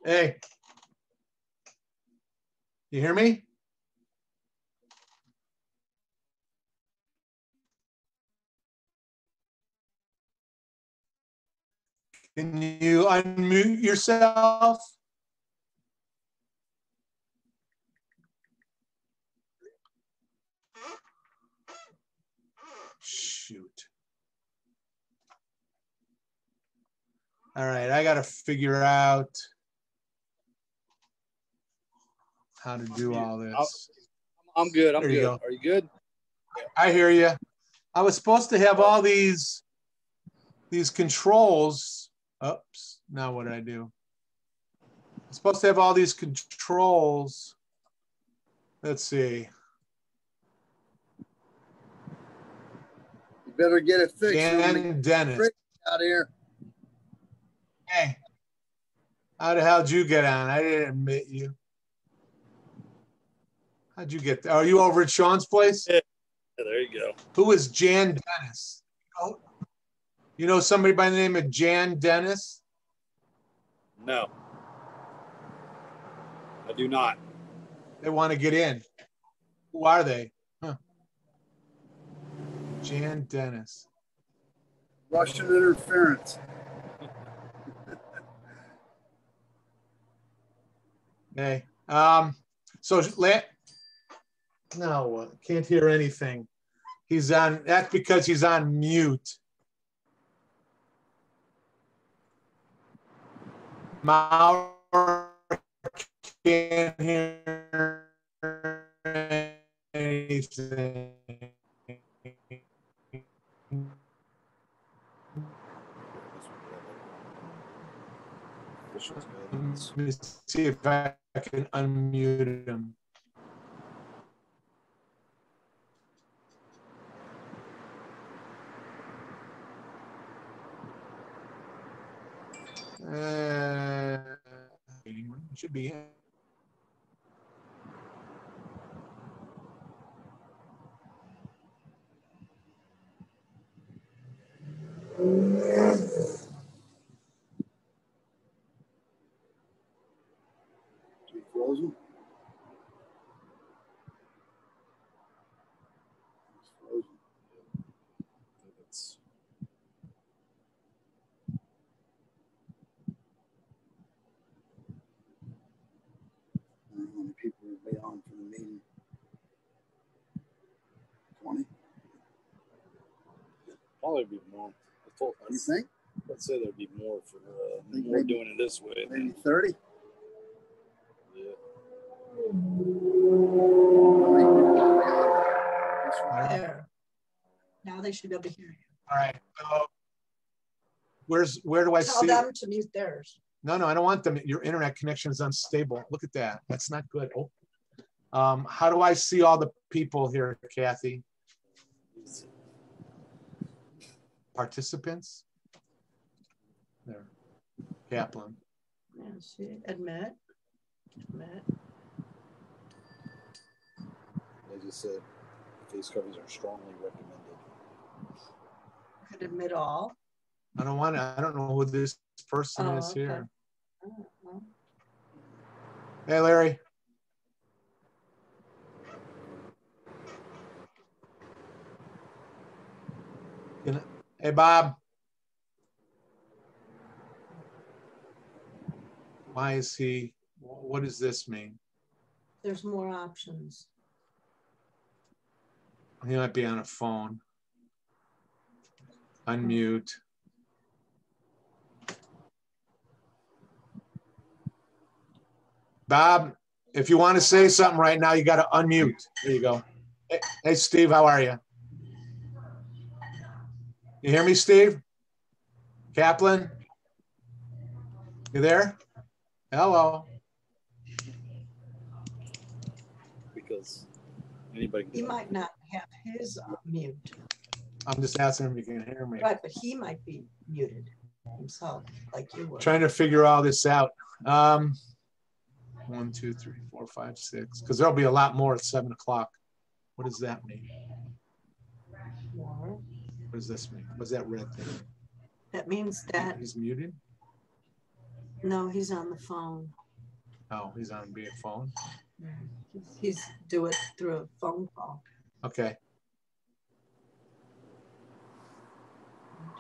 Hey, you hear me? Can you unmute yourself? Shoot. All right, I got to figure out how to do all this. I'm good. I'm There you good. go. Are you good? I hear you. I was supposed to have all these controls. Oops, now what did I do? I'm supposed to have all these controls. Let's see. You better get it fixed. Jan Dennis. Out here. Hey, how the hell did you get on? I didn't admit you. How'd you get there? Are you over at Sean's place? Yeah, there you go. Who is Jan Dennis? Oh, you know somebody by the name of Jan Dennis? No, I do not. They want to get in. Who are they? Huh. Jan Dennis. Russian interference. Hey, so no, can't hear anything. He's on. That's because he's on mute. Maurer can't hear anything. Let me see if I can unmute him. Should be in. Frozen. I don't know how many people will be on for the meeting. 20? Probably be more. You think? I'd say there'd be more for Think more maybe- doing it this way. Maybe 30? Yeah. There. Now they should be able to hear you. All right. Where do I Tell see? them to mute theirs. No, I don't want them. Your internet connection is unstable. Look at that. That's not good. Oh. How do I see all the people here, Kathy? Participants? There. Kaplan. Yeah, see, admit. They just said face covers are strongly recommended. Could admit all. I don't know who this person is okay. here. Well, Hey, Larry. Hey, Bob. Why is he? What does this mean? there's more options. He might be on a phone. Unmute. Bob, if you want to say something right now, you got to unmute. There you go. Hey, Steve, how are you? You hear me, Steve? Kaplan? You there? Hello. Because anybody He might not have his mute. I'm just asking if you can hear me. Right, but he might be muted himself, like you were. Trying to figure all this out. 1, 2, 3, 4, 5, 6. Because there'll be a lot more at 7 o'clock. What does that mean? More. What does this mean? What's that red thing? That means that He's muted? No, he's on the phone. Oh, he's on via phone. He's do it through a phone call. Okay.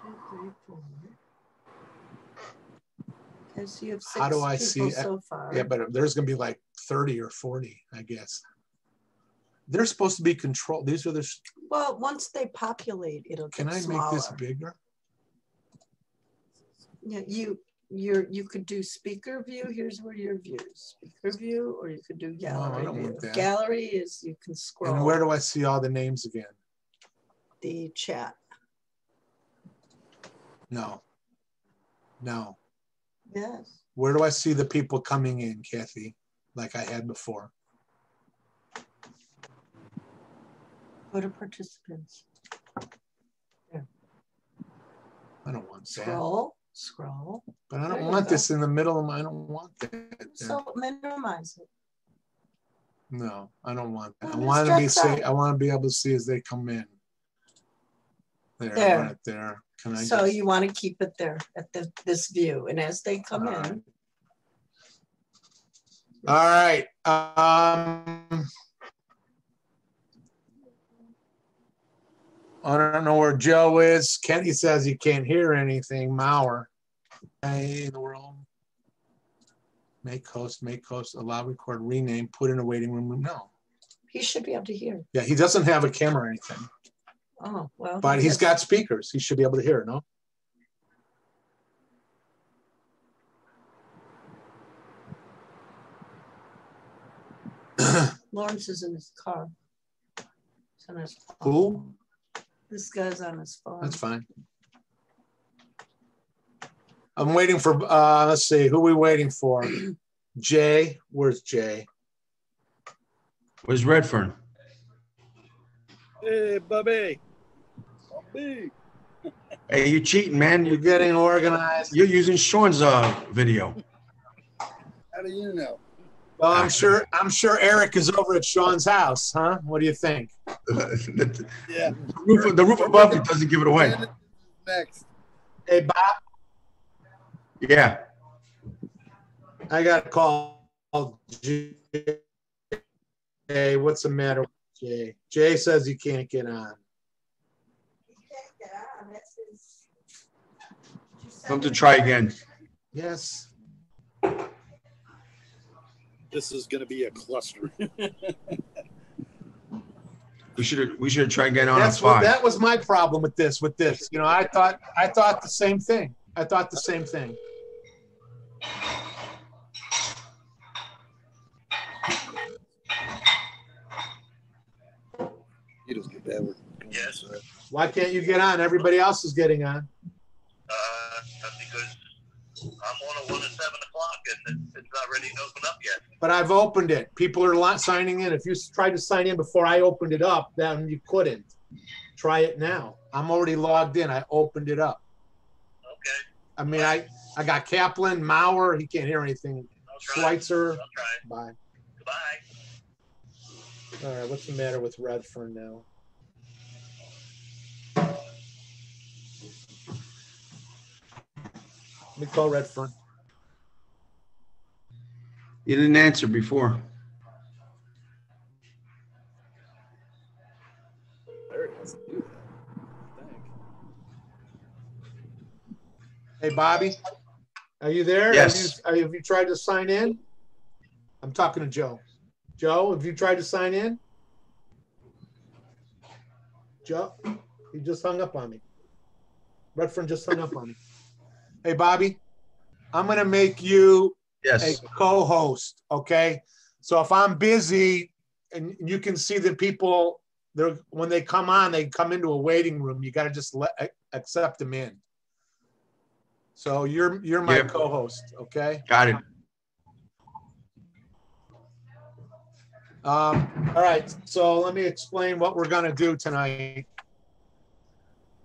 1, 2, 3, 4. Okay, so you have 6 How do I people see? so far. Yeah, but there's gonna be like 30 or 40, I guess. They're supposed to be controlled. These are the. Well, once they populate, it'll Can get I smaller. make this bigger? Yeah, you could do speaker view. Here's where your views. Speaker view, or you could do gallery I don't view. want that. Gallery is you can scroll. And where do I see all the names again? The chat. No. No. Yes. Where do I see the people coming in, Kathy, like I had before? Go to participants. There. I don't want that. Scroll. But I There don't you want go. this in the middle of my, I don't want that. there. So minimize it. No, I don't want that. I Well, want to be stretch out. I want to be able to see as they come in. There, There. I want it there. Can I So just, you want to keep it there at this view, and as they come All in, right. All right. I don't know where Joe is. Kenny says he can't hear anything. Mauer. Hey, in the world. Make host, allow record, rename, put in a waiting room. No. he should be able to hear. Yeah, he doesn't have a camera or anything, Oh, well. but he's got speakers. He should be able to hear, no? Lawrence is in his car. He's on his phone. Who? This guy's on his phone. That's fine. I'm waiting for, let's see, who are we waiting for? Jay, where's Jay? Where's Redfern? Hey, Bubby. Bubby. Hey, you cheating, man. You're getting organized. You're using Sean's video. How do you know? Well, I'm sure Eric is over at Sean's house, huh? What do you think? Yeah. The roof above you doesn't give it away. Next. Hey, Bob, Yeah. I got to call Jay. Hey, what's the matter with Jay? Jay says he can't get on. Come to try again. Yes. This is going to be a cluster. We should try again on That's a 5. that was my problem with this. You know, I thought the same thing. He doesn't get that word. Yes. Why can't you get on? Everybody else is getting on. Because I'm on a 1 at 7 o'clock and it's not ready to open up yet. But I've opened it. People are signing in. If you tried to sign in before I opened it up, then you couldn't. Try it now. I'm already logged in. I opened it up. Okay. I mean, I got Kaplan, Mauer. He can't hear anything. I'll try. Schweitzer. I'll try. Bye. Goodbye. All right. What's the matter with Redfern now? Let me call Redfern. You didn't answer before. There it has to do that. I think. Hey, Bobby, are you there? Yes. Have you tried to sign in? I'm talking to Joe. Joe, have you tried to sign in? Joe, he just hung up on me. Redfern just hung up on me. Hey, Bobby, I'm going to make you Yes. a co-host, okay? So if I'm busy and you can see the people, when they come on, they come into a waiting room. You got to just accept them in. So you're my Yep. co-host, okay? Got it. All right, so let me explain what we're gonna do tonight.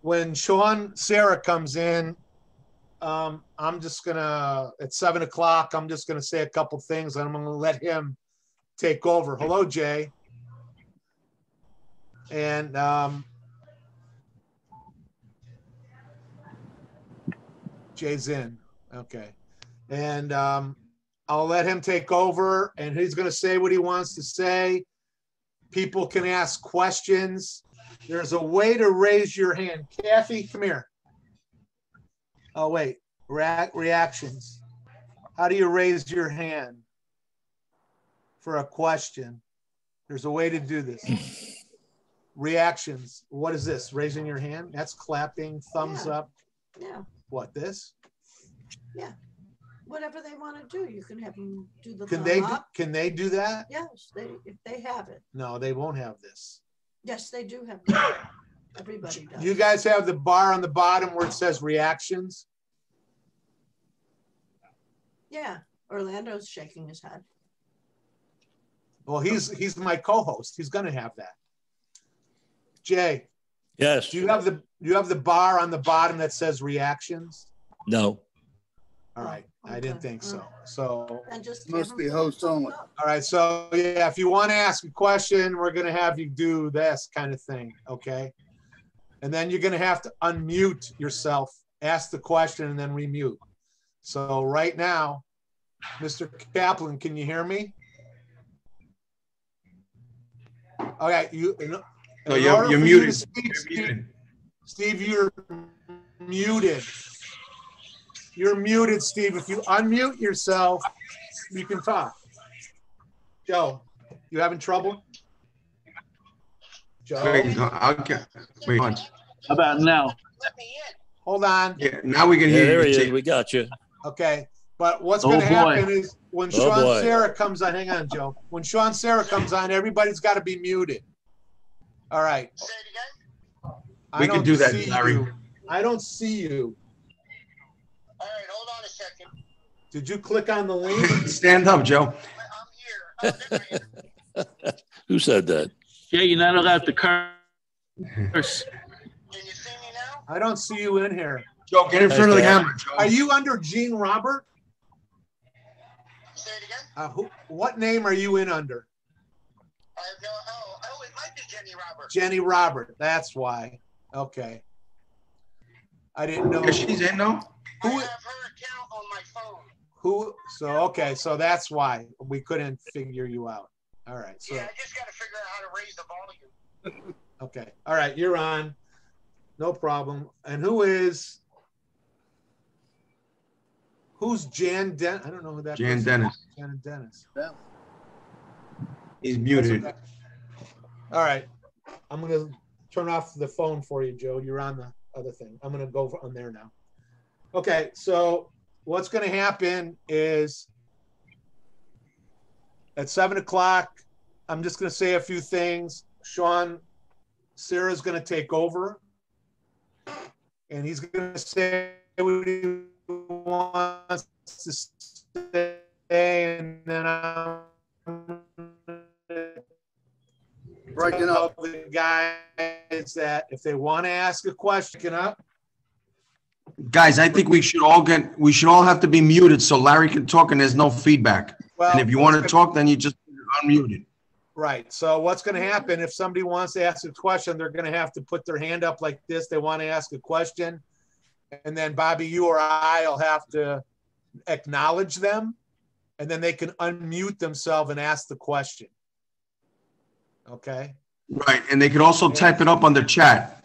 When Sean Sarah comes in, I'm just gonna, at 7 o'clock, I'm just gonna say a couple things and I'm gonna let him take over. Hello, Jay. And Jay's in, okay. And I'll let him take over and he's going to say what he wants to say. People can ask questions. There's a way to raise your hand. Kathy, come here. Oh, wait. Reactions. How do you raise your hand for a question? There's a way to do this. Reactions. What is this? Raising your hand? That's clapping, thumbs Yeah. up. Yeah, What, this? yeah. Whatever they want to do, you can have them do the Can thumb they do, up. can they do that? Yes, if they have it. No, they won't have this. Yes, they do have that. Everybody does. You guys have the bar on the bottom where it says reactions? Yeah, Orlando's shaking his head. Well, he's my co-host. He's gonna have that. Jay, Yes. do you have the bar on the bottom that says reactions? No. All right, I Okay. didn't think so. So, And just Must have be them put the host thumbs only. up. all right, so yeah, if you want to ask a question, we're gonna have you do this kind of thing, okay? And then you're gonna have to unmute yourself, ask the question, and then remute. So right now, Mr. Kaplan, can you hear me? Okay, No, in you're order for you to muted. speak, You're Steve- muted. Steve, you're muted. You're muted, Steve. If you unmute yourself, you can talk. Joe, you having trouble? Joe, Wait, no, okay. Wait, hold on. How about now? Let me in. hold on. Yeah, now we can Yeah, hear there he you. is. We got you. Okay, but what's Oh, gonna boy. happen is when Oh, Sean boy. Sarah comes on, hang on, Joe. When Sean Sarah comes on, everybody's gotta be muted. All right. Say it again. I We can don't do that, see Larry. you. I don't see you. All right, hold on a second. Did you click on the link? Stand up, Joe. I'm here. Oh, there I am. Who said that? Yeah, you're not allowed to curse. Can you see me now? I don't see you in here. Joe, get in front of the Okay. camera, Joe. Are you under Gene Robert? Say it again. What name are you in under? I have no. Oh, it might be Jenny Roberts. Jenny Robert. That's why. Okay. I didn't know Yeah, she's in, though? I who, have her account on my phone. okay, so that's why we couldn't figure you out. All right, so, Yeah, I just got to figure out how to raise the volume. okay. All right, you're on. No problem. And who's Jan I don't know who that Jan person is. Dennis. Jan Dennis. He's That's muted. okay. All right. I'm going to turn off the phone for you, Joe. You're on the other thing. I'm going to go on there now. Okay. So what's going to happen is at 7:00, I'm just going to say a few things. Sean, Sarah's going to take over and he's going to say what he wants to say. And then I'm Breaking up. tell the guys that if they want to ask a question up, Guys, I think we should all have to be muted so Larry can talk and there's no feedback. well, And if you want to talk, then you just unmute it. right. So what's going to happen if somebody wants to ask a question, they're going to have to put their hand up like this. They want to ask a question. And then Bobby, you or I will have to acknowledge them and then they can unmute themselves and ask the question. Okay. Right, and they could also type it up on the chat.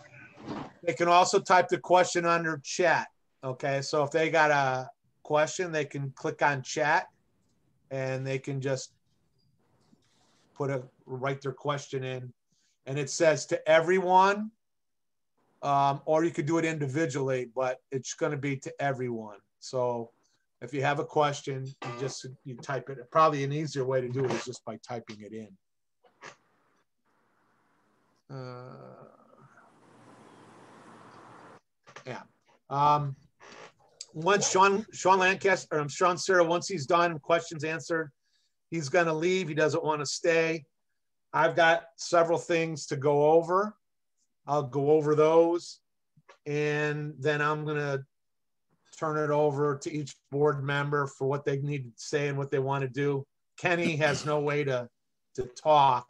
They can also type the question under chat. Okay, so if they got a question, they can click on chat and they can just write their question in. And it says to everyone, or you could do it individually, but it's going to be to everyone. So if you have a question, you type it. Probably an easier way to do it is just by typing it in. Yeah. Once Sean Lancaster, or Sean Sarah, once he's done, questions answered, he's going to leave. He doesn't want to stay. I've got several things to go over. I'll go over those. And then I'm going to turn it over to each board member for what they need to say and what they want to do. Kenny has no way to talk.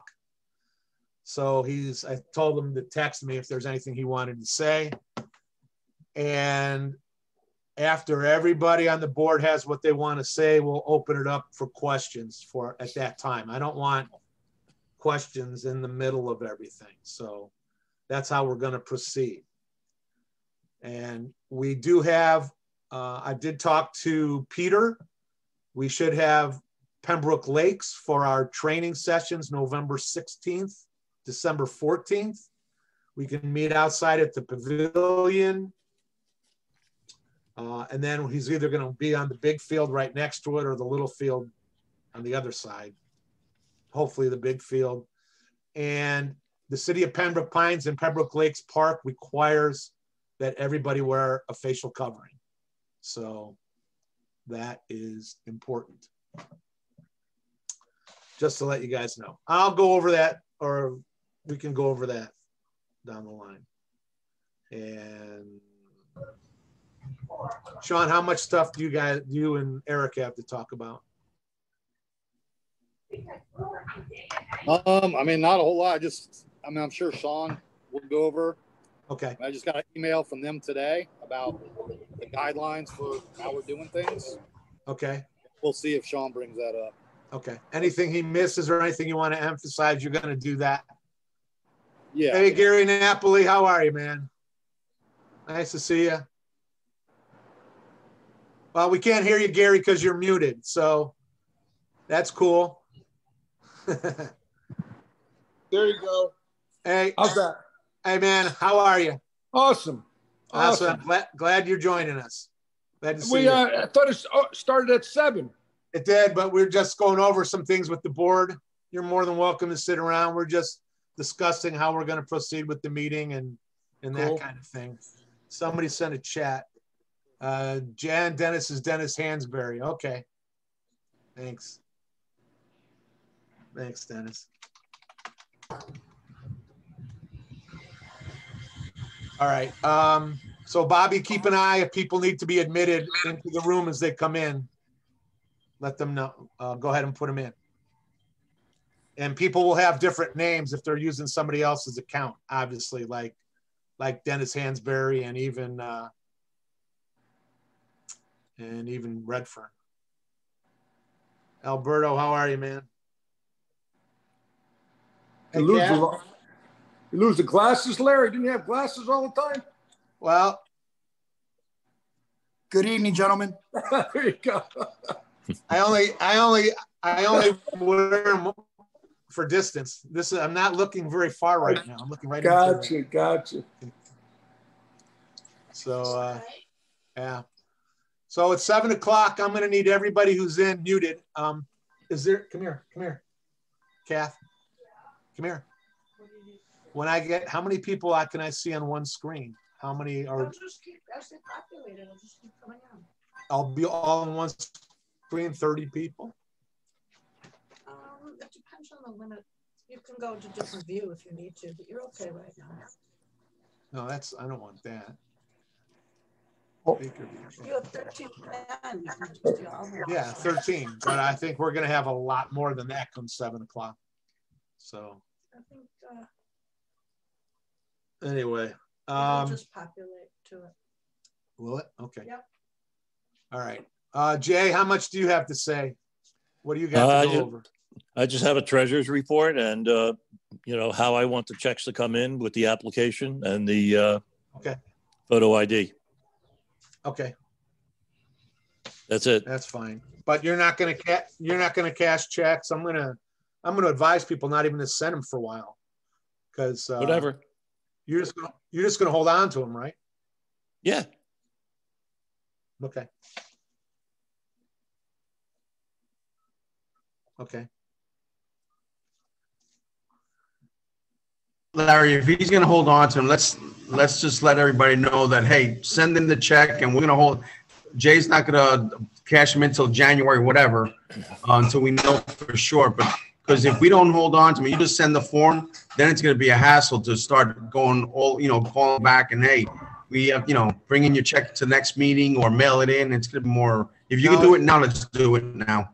So I told him to text me if there's anything he wanted to say. And after everybody on the board has what they want to say, we'll open it up for questions at that time. I don't want questions in the middle of everything. So that's how we're going to proceed. And we do have, I did talk to Peter. We should have Pembroke Lakes for our training sessions, November 16th, December 14th. We can meet outside at the pavilion. And then he's either going to be on the big field right next to it or the little field on the other side. Hopefully the big field. And the city of Pembroke Pines and Pembroke Lakes Park requires that everybody wear a facial covering. So that is important. Just to let you guys know. I'll go over that, or we can go over that down the line. And Sean, how much stuff do you and Eric have to talk about? I mean, not a whole lot. I'm sure Sean will go over. Okay. I just got an email from them today about the guidelines for how we're doing things. Okay. We'll see if Sean brings that up. Okay. Anything he misses or anything you want to emphasize, you're going to do that. Yeah. Hey, Gary Napoli, how are you, man? Nice to see you. Well, we can't hear you, Gary, because you're muted. So that's cool. There you go. Hey, How's that? hey, man, how are you? Awesome. Awesome. Glad you're joining us. Glad to see you. I thought it started at 7. It did, but we're just going over some things with the board. You're more than welcome to sit around. We're just discussing how we're going to proceed with the meeting and Cool. that kind of thing. Somebody sent a chat. Jan Dennis is Dennis Hansberry. Okay. Thanks. Thanks, Dennis. All right. So Bobby, keep an eye if people need to be admitted into the room as they come in. Let them know. Go ahead and put them in. And people will have different names if they're using somebody else's account, obviously, like Dennis Hansberry and even Redfern. Alberto, how are you, man? Hey, Kat? You lose the glasses, Larry? Didn't you have glasses all the time? Well, Good evening, gentlemen. There you go. I only wear them for distance. I'm not looking very far right now. I'm looking right into it. Gotcha. So, yeah. So it's 7 o'clock. I'm going to need everybody who's in muted. Come here, Kath, come here. When I get, how many people can I see on one screen? How many are? As they populate, it'll just keep coming on. I'll be all on one screen, 30 people. It depends on the limit. You can go to different view if you need to, but you're okay right now. No, I don't want that. You have 13 men. You can just do all of them. Yeah, 13. But I think we're going to have a lot more than that come 7 o'clock. So I think anyway. it'll just populate to it. Will it? Okay. Yep. All right. Jay, how much do you have to say? What do you got to go over? I just have a treasurer's report and, how I want the checks to come in with the application and the Okay. photo ID. Okay. That's it. That's fine. But you're not going to cash checks. I'm going to advise people not even to send them for a while, because Whatever. You're just going to hold on to them, right? Yeah. Okay. Okay. Larry, if he's going to hold on to him, let's just let everybody know that, hey, send in the check and we're going to hold. Jay's not going to cash him until January, whatever, until we know for sure. But because if we don't hold on to him, you just send the form, then it's going to be a hassle to start going calling back and, hey, we have, bring in your check to the next meeting or mail it in. It's going to be more. If you can do it now, let's do it now.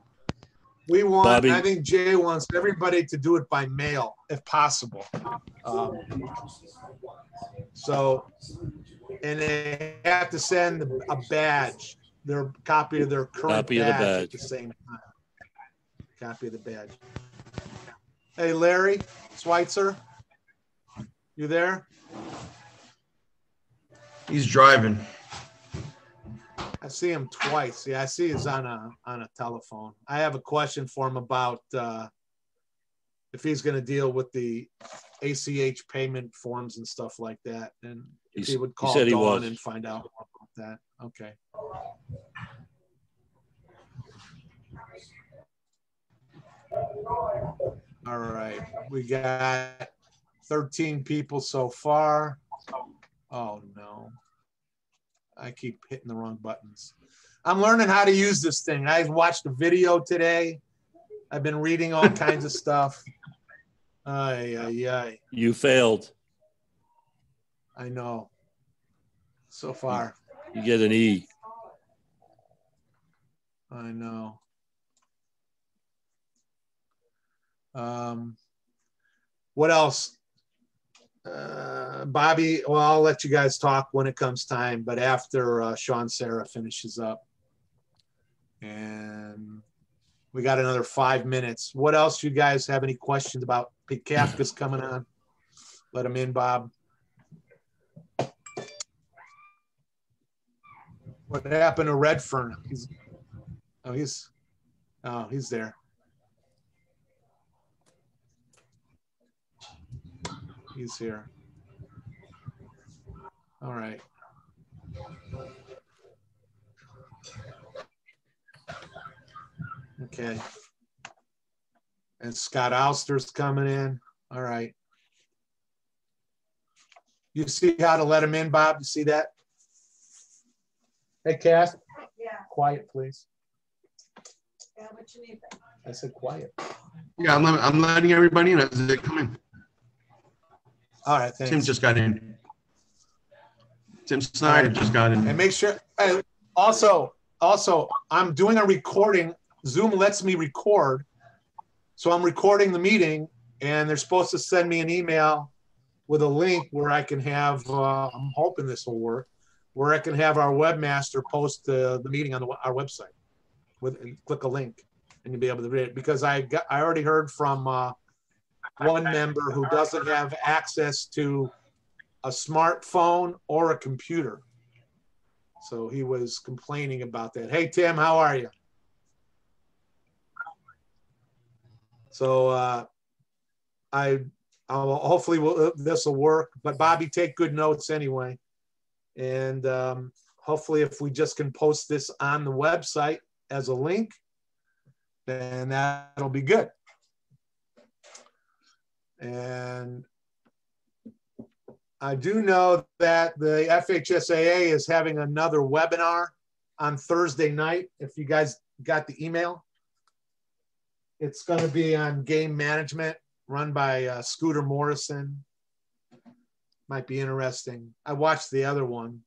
We want, Bobby. I think Jay wants everybody to do it by mail if possible. So and they have to send a badge, their copy of their current Copy of the badge at the badge. same time. Copy of the badge. Hey, Larry Schweitzer, you there? He's driving. I see him twice. Yeah, I see he's on a telephone. I have a question for him about if he's going to deal with the ACH payment forms and stuff like that, and if he would call said he Dawn was. and find out more about that. Okay. All right, we got 13 people so far. Oh no, I keep hitting the wrong buttons. I'm learning how to use this thing. I watched a video today. I've been reading all kinds of stuff. Ay, ay, ay. You failed. I know. So far, You get an E. I know. What else? Bobby, well, I'll let you guys talk when it comes time, but after Sean Sarah finishes up. And we got another 5 minutes. What else? You guys have any questions about Pete Kafka's coming on? Let him in, Bob. What happened to Redfern? He's there. He's here. All right. Okay. And Scott Alster's coming in. All right. You see how to let him in, Bob? You see that? Hey, Cass. Yeah. Quiet, please. Yeah, what you need? I said quiet. Yeah, I'm letting everybody in as they come in. All right, thanks. Tim just got in. Tim Snyder just got in. And make sure, also, I'm doing a recording. Zoom lets me record. So I'm recording the meeting, and they're supposed to send me an email with a link where I can have, I'm hoping this will work, where I can have our webmaster post the meeting on our website and click a link, and you'll be able to read it. Because I already heard from one member who doesn't have access to a smartphone or a computer. So he was complaining about that. Hey, Tim, how are you? So hopefully this will work, but Bobby, take good notes anyway. And hopefully if we just can post this on the website as a link, then that'll be good. And I do know that the FHSAA is having another webinar on Thursday night. If you guys got the email, it's going to be on game management run by Scooter Morrison. Might be interesting. I watched the other one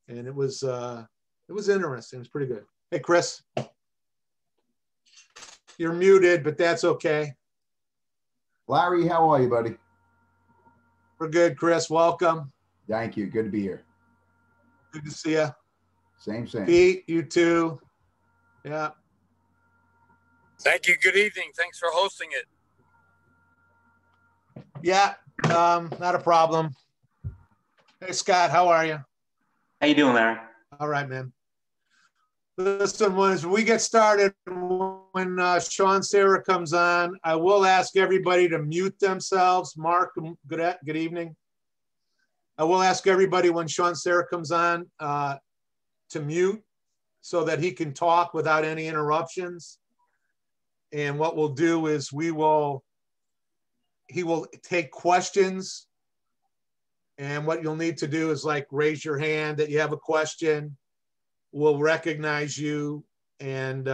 and it was interesting. It was pretty good. Hey, Chris, you're muted, but that's okay. Larry, how are you, buddy? We're good, Chris. Welcome. Thank you. Good to be here. Good to see you. Same. Pete, you too. Yeah. Thank you. Good evening. Thanks for hosting it. Yeah, not a problem. Hey, Scott, how are you? How you doing, Larry? All right, man. Listen, when we get started, when Sean Sarah comes on, I will ask everybody to mute themselves. Mark, good evening. I will ask everybody when Sean Sarah comes on to mute so that he can talk without any interruptions. And what we'll do is he will take questions. And what you'll need to do is like raise your hand that you have a question. We'll recognize you and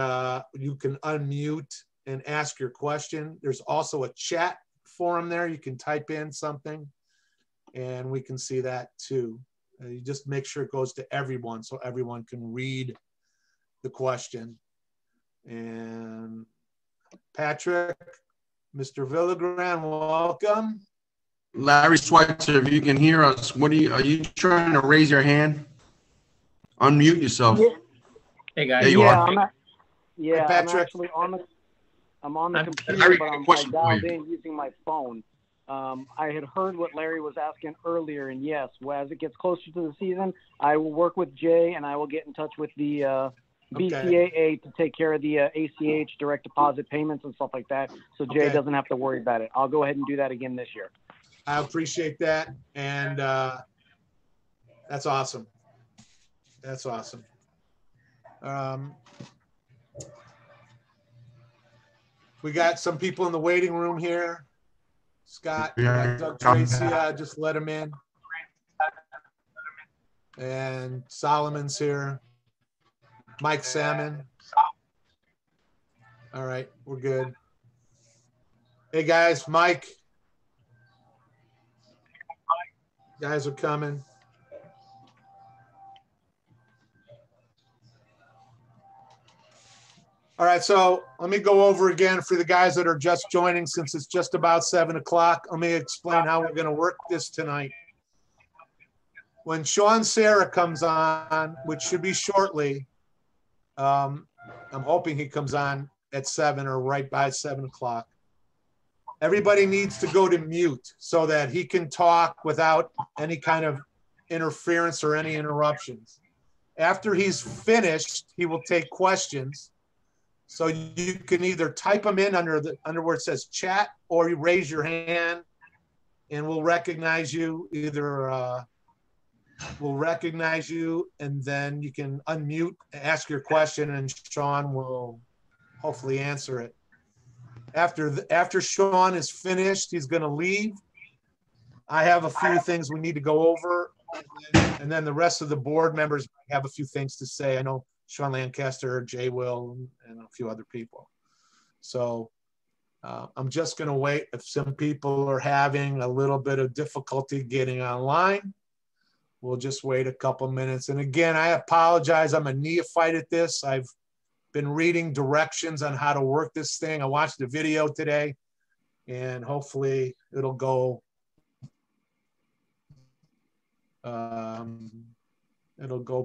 you can unmute and ask your question. There's also a chat forum there. You can type in something and we can see that too. You just make sure it goes to everyone so everyone can read the question. And Patrick, Mr. Villagran, welcome. Larry Schweitzer, if you can hear us, are you trying to raise your hand? Unmute yourself. Hey guys. There you are. I'm Patrick. actually on the computer, Larry, but got a I'm question for dialed you. in using my phone. I had heard what Larry was asking earlier, and yes, as it gets closer to the season, I will work with Jay and I will get in touch with the BCAA to take care of the ACH direct deposit payments and stuff like that, so Jay Okay. doesn't have to worry about it. I'll go ahead and do that again this year. I appreciate that. And that's awesome. That's awesome. We got some people in the waiting room here. Scott, we got Doug Tracy, just let him in. And Solomon's here. Mike Salmon. All right, we're good. Hey guys, Mike. Guys are coming. All right, so let me go over again for the guys that are just joining, since it's just about 7 o'clock. Let me explain how we're going to work this tonight. When Sean Sarah comes on, which should be shortly, I'm hoping he comes on at 7 or right by 7 o'clock. Everybody needs to go to mute so that he can talk without any kind of interference or any interruptions. After he's finished, he will take questions. So you can either type them in under where it says chat, or you raise your hand and we'll recognize you. Either we'll recognize you and then you can unmute, ask your question, and Sean will hopefully answer it. After Sean is finished, he's going to leave. I have a few things we need to go over, and then the rest of the board members have a few things to say. I know Sean Lancaster, Jay will, and a few other people. So I'm just going to wait. If some people are having a little bit of difficulty getting online, we'll just wait a couple minutes. And again, I apologize. I'm a neophyte at this. I've been reading directions on how to work this thing. I watched the video today, and hopefully it'll go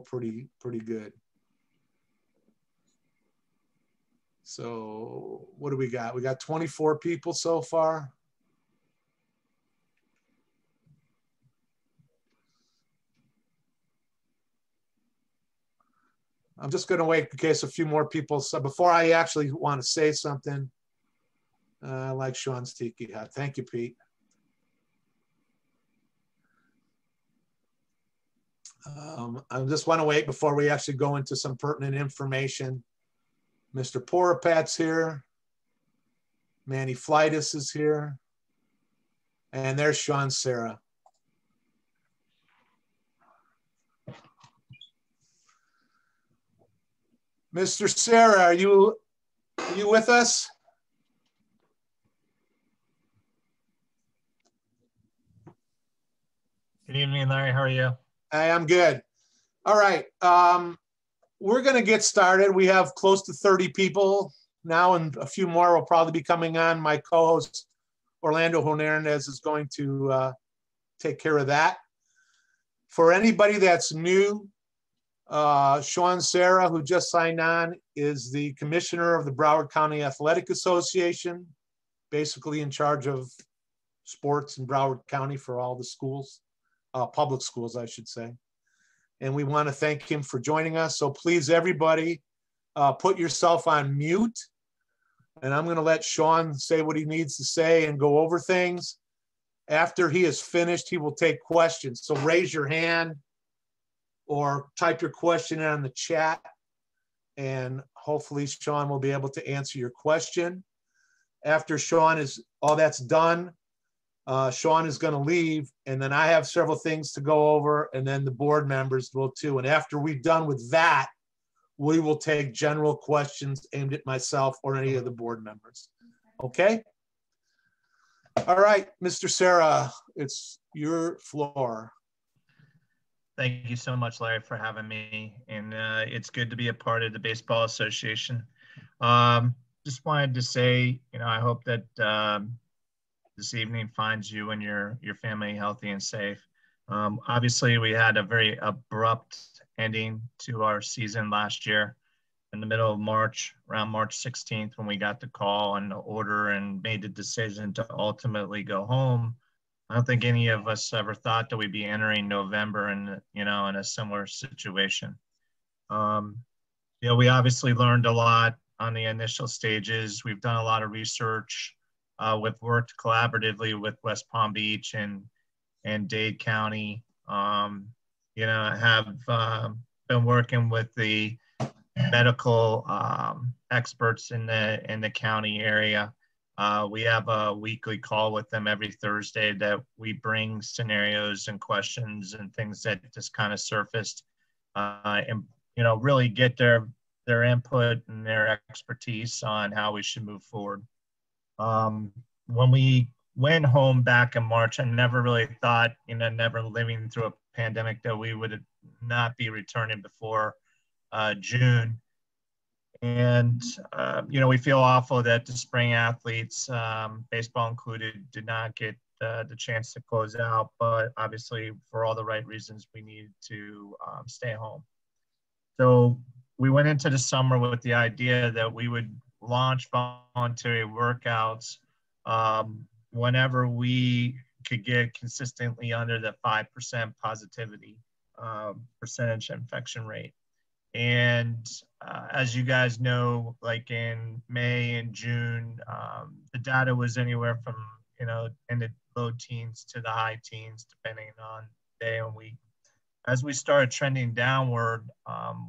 pretty good. So what do we got? We got 24 people so far. I'm just going to wait in case a few more people. So before I actually want to say something, I like Sean's Tiki Hut. Thank you, Pete. I just want to wait before we actually go into some pertinent information. Mr. Porapat's here. Manny Flightus is here. And there's Sean Sarah. Mr. Sarah, are you with us? Good evening, Larry. How are you? Hey, I'm good. All right. We're going to get started. We have close to 30 people now, and a few more will probably be coming on. My co-host, Orlando Hernandez, is going to take care of that. For anybody that's new, Sean Sarah, who just signed on, is the commissioner of the Broward County Athletic Association, basically in charge of sports in Broward County for all the schools, public schools, I should say. And we want to thank him for joining us. So please, everybody, put yourself on mute. And I'm going to let Sean say what he needs to say and go over things. After he is finished, he will take questions. So raise your hand or type your question in on the chat, and hopefully Sean will be able to answer your question. After Sean is all that's done, Sean is going to leave, and then I have several things to go over, and then the board members will too. And after we're done with that, we will take general questions aimed at myself or any of the board members. Okay? All right, Mr. Sarah, it's your floor. Thank you so much, Larry, for having me. And it's good to be a part of the Baseball Association. Just wanted to say, I hope that the this evening finds you and your family healthy and safe. Obviously, we had a very abrupt ending to our season last year in the middle of March, around March 16th, when we got the call and the order and made the decision to ultimately go home. I don't think any of us ever thought that we'd be entering November and, in a similar situation. We obviously learned a lot on the initial stages. We've done a lot of research. We've worked collaboratively with West Palm Beach and Dade County. Have been working with the medical experts in the county area. We have a weekly call with them every Thursday that we bring scenarios and questions and things that just kind of surfaced, and really get their input and their expertise on how we should move forward. When we went home back in March, I never really thought, never living through a pandemic, that we would not be returning before June. And, we feel awful that the spring athletes, baseball included, did not get the chance to close out. But obviously, for all the right reasons, we needed to stay home. So we went into the summer with the idea that we would launch voluntary workouts whenever we could get consistently under the 5% positivity percentage infection rate. And as you guys know, like in May and June, the data was anywhere from, in the low teens to the high teens, depending on day and week. As we started trending downward,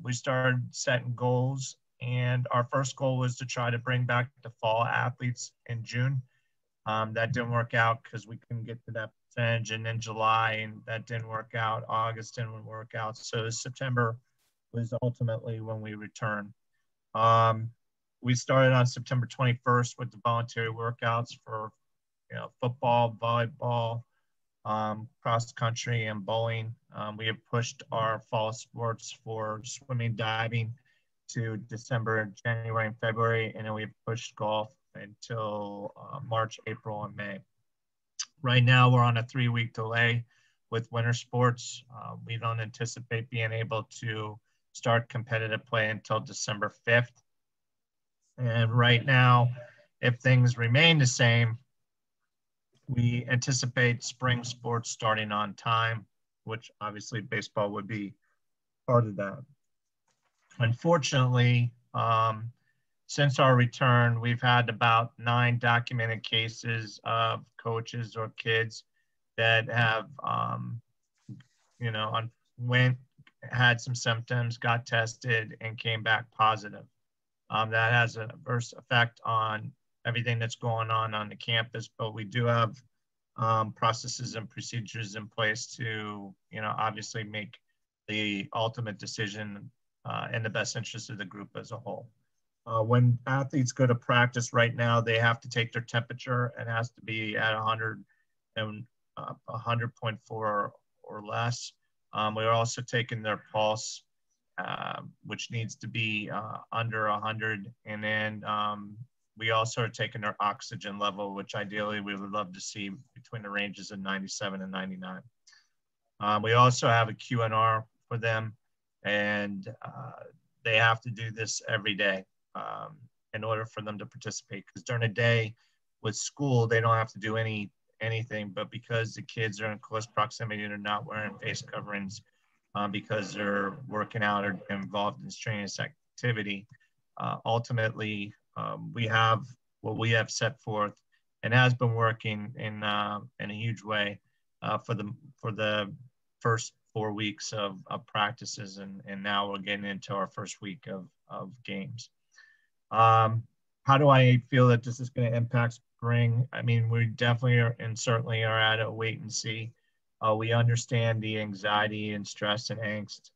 we started setting goals. And our first goal was to try to bring back the fall athletes in June. That didn't work out because we couldn't get to that percentage. And in July, and that didn't work out. August didn't work out. So September was ultimately when we returned. We started on September 21st with the voluntary workouts for, football, volleyball, cross country, and bowling. We have pushed our fall sports for swimming, diving to December, January, and February, and then we've pushed golf until March, April, and May. Right now, we're on a 3-week delay with winter sports. We don't anticipate being able to start competitive play until December 5th. And right now, if things remain the same, we anticipate spring sports starting on time, which obviously baseball would be part of that. Unfortunately, since our return, we've had about 9 documented cases of coaches or kids that have, had some symptoms, got tested, and came back positive. That has an adverse effect on everything that's going on the campus, but we do have processes and procedures in place to, obviously make the ultimate decision in the best interest of the group as a whole. When athletes go to practice right now, they have to take their temperature. It has to be at 100 and 100.4 or less. We're also taking their pulse, which needs to be under 100. And then we also are taking their oxygen level, which ideally we would love to see between the ranges of 97 and 99. We also have a QNR for them, and they have to do this every day in order for them to participate. Because during the day with school, they don't have to do anything, but because the kids are in close proximity, they're not wearing face coverings because they're working out or involved in strenuous activity. Ultimately, we have what we have set forth and has been working in a huge way for the first 4 weeks of practices, and now we're getting into our first week of games. How do I feel that this is going to impact spring? I mean, we definitely are, and certainly are at a wait and see. We understand the anxiety and stress and angst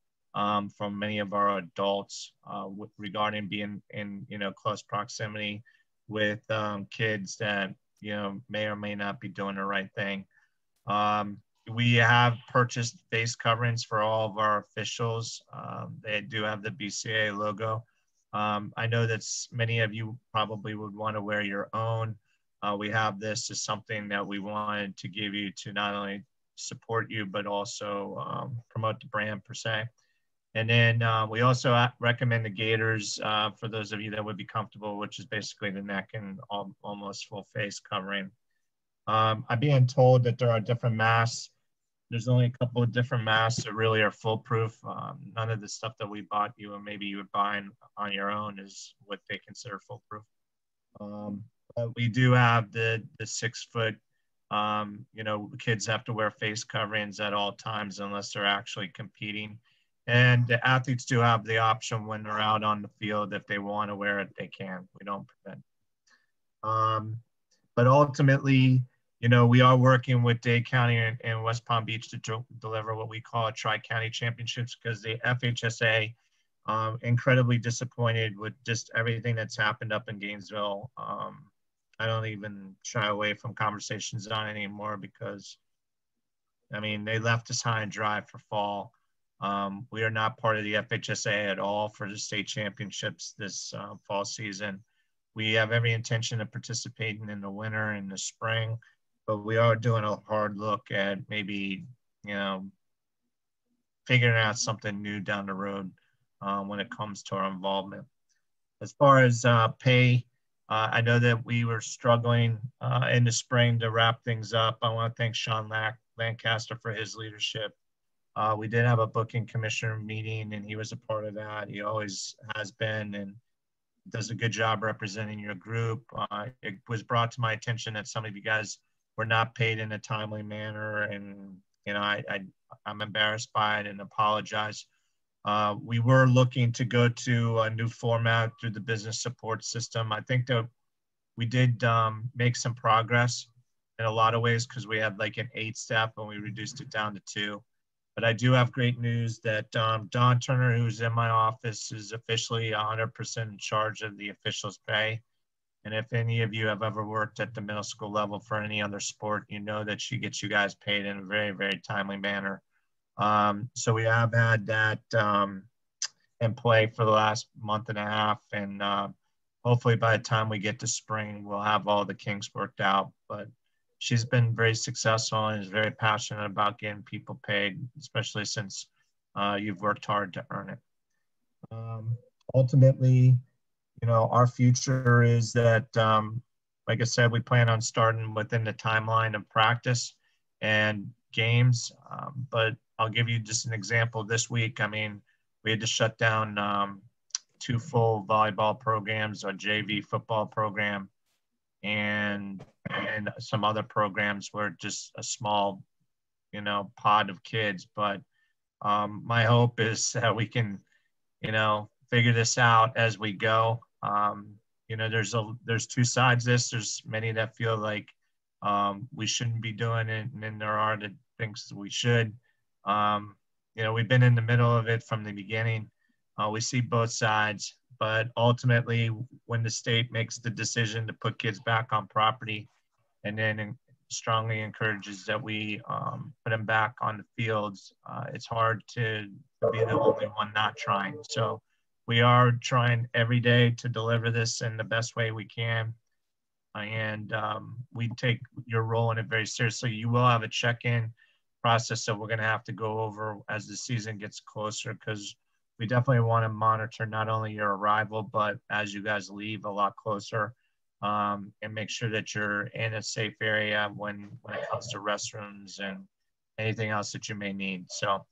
from many of our adults regarding being in close proximity with kids that may or may not be doing the right thing. We have purchased face coverings for all of our officials. They do have the BCA logo. I know that many of you probably would want to wear your own. we have this as something that we wanted to give you to not only support you, but also promote the brand per se. And then we also recommend the gaiters for those of you that would be comfortable, which is basically the neck and almost full face covering. I'm being told that there are different masks. There's only a couple of different masks that really are foolproof. None of the stuff that we bought you and maybe you would buy on your own is what they consider foolproof. But we do have the 6 foot, kids have to wear face coverings at all times unless they're actually competing. And the athletes do have the option when they're out on the field, if they want to wear it, they can. We don't prevent. But ultimately, we are working with Dade County and West Palm Beach to deliver what we call a Tri-County Championships, because the FHSA incredibly disappointed with just everything that's happened up in Gainesville. I don't even shy away from conversations on it anymore because, they left us high and dry for fall. We are not part of the FHSA at all for the state championships this fall season. We have every intention of participating in the winter and the spring, but we are doing a hard look at maybe, figuring out something new down the road when it comes to our involvement. As far as pay, I know that we were struggling in the spring to wrap things up. I want to thank Sean Lancaster for his leadership. We did have a booking commissioner meeting, and he was a part of that. He always has been and does a good job representing your group. It was brought to my attention that some of you guys were not paid in a timely manner, and I'm embarrassed by it and apologize. We were looking to go to a new format through the business support system. I think that we did make some progress in a lot of ways because we had like an 8-step and we reduced it down to 2. But I do have great news that Don Turner, who's in my office, is officially 100% in charge of the officials' pay. And if any of you have ever worked at the middle school level for any other sport, you know that she gets you guys paid in a very, very timely manner. So we have had that in play for the last month and a half. And hopefully by the time we get to spring, we'll have all the kinks worked out. But she's been very successful and is very passionate about getting people paid, especially since you've worked hard to earn it. Ultimately, our future is that, like I said, we plan on starting within the timeline of practice and games. But I'll give you just an example. This week, we had to shut down 2 full volleyball programs, a JV football program, and some other programs were just a small, pod of kids. But my hope is that we can, figure this out as we go. There's 2 sides to this. There's many that feel like we shouldn't be doing it, and then there are that thinks we should. We've been in the middle of it from the beginning. We see both sides. But ultimately, when the state makes the decision to put kids back on property and then strongly encourages that we put them back on the fields, it's hard to be the only one not trying. So we are trying every day to deliver this in the best way we can. And we take your role in it very seriously. You will have a check-in process that we're going to have to go over as the season gets closer, because we definitely want to monitor not only your arrival, but as you guys leave a lot closer, and make sure that you're in a safe area when it comes to restrooms and anything else that you may need. So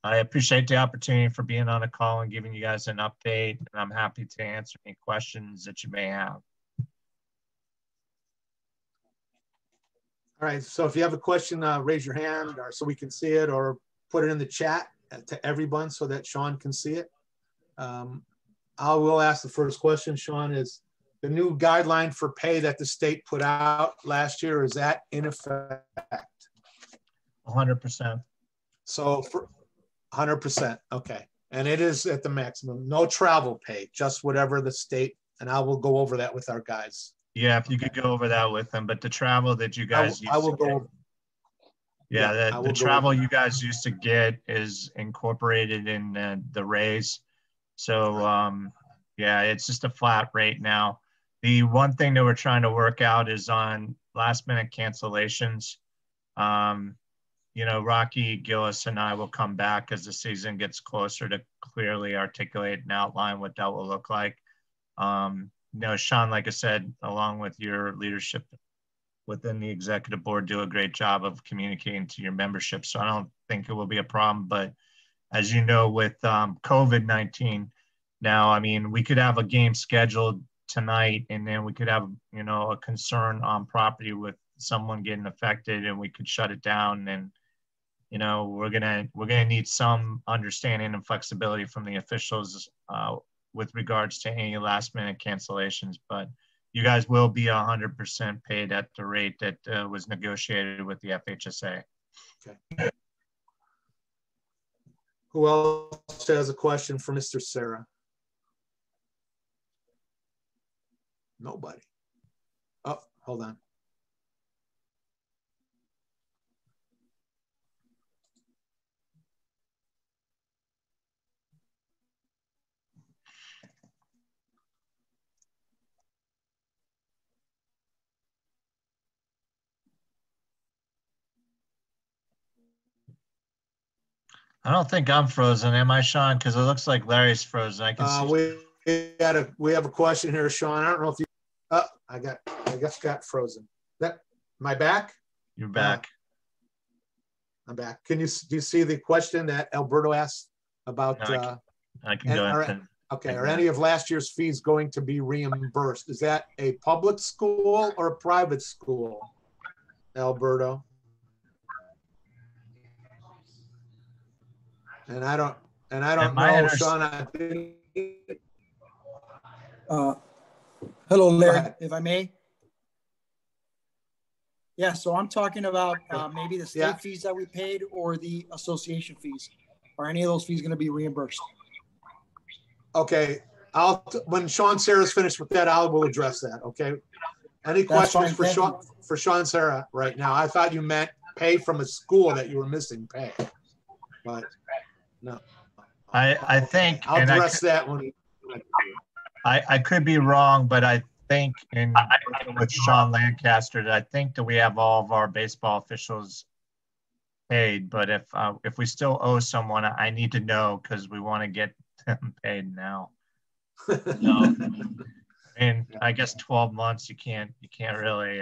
I appreciate the opportunity for being on the call and giving you guys an update. And I'm happy to answer any questions that you may have. All right, so if you have a question, raise your hand or so we can see it, or put it in the chat to everyone so that Sean can see it. I will ask the first question, Sean, is the new guideline for pay that the state put out last year, is that in effect? 100%. So for 100%, okay. And it is at the maximum, no travel pay, just whatever the state, and I will go over that with our guys. Yeah, if you could go over that with them, but the travel that you guys I will go over. Yeah, the travel you guys used to get is incorporated in the raise. So, yeah, it's just a flat rate now. The one thing that we're trying to work out is on last minute cancellations. Rocky Gillis and I will come back as the season gets closer to clearly articulate and outline what that will look like. Sean, like I said, along with your leadership within the executive board, do a great job of communicating to your membership. So I don't think it will be a problem. But as you know, with COVID-19 now, I mean, we could have a game scheduled tonight, and then we could have, a concern on property with someone getting affected, and we could shut it down. And, we're gonna need some understanding and flexibility from the officials with regards to any last minute cancellations. But you guys will be 100% paid at the rate that was negotiated with the FHSA. Okay. Who else has a question for Mr. Sarah? Nobody. Oh, hold on. I don't think I'm frozen, am I, Sean? Because it looks like Larry's frozen. I can see. We have a question here, Sean. I don't know if you. I guess got frozen. Am I back? You're back. I'm back. Do you see the question that Alberto asked about? No, I can go into. Okay. Are any of last year's fees going to be reimbursed? Is that a public school or a private school, Alberto? And I don't know, Sean. Hello, Larry, if I may. Yeah, so I'm talking about maybe the state fees that we paid or the association fees. Are any of those fees going to be reimbursed? Okay, when Sean Sarah's finished with that, I will address that. Okay. Any questions for Sean Sarah right now? I thought you meant pay from a school that you were missing pay, but no. I think I'll address that one. I could be wrong, but I think with Sean Lancaster, that I think that we have all of our baseball officials paid. But if we still owe someone, I need to know because we want to get them paid now. No. And I guess 12 months you can't really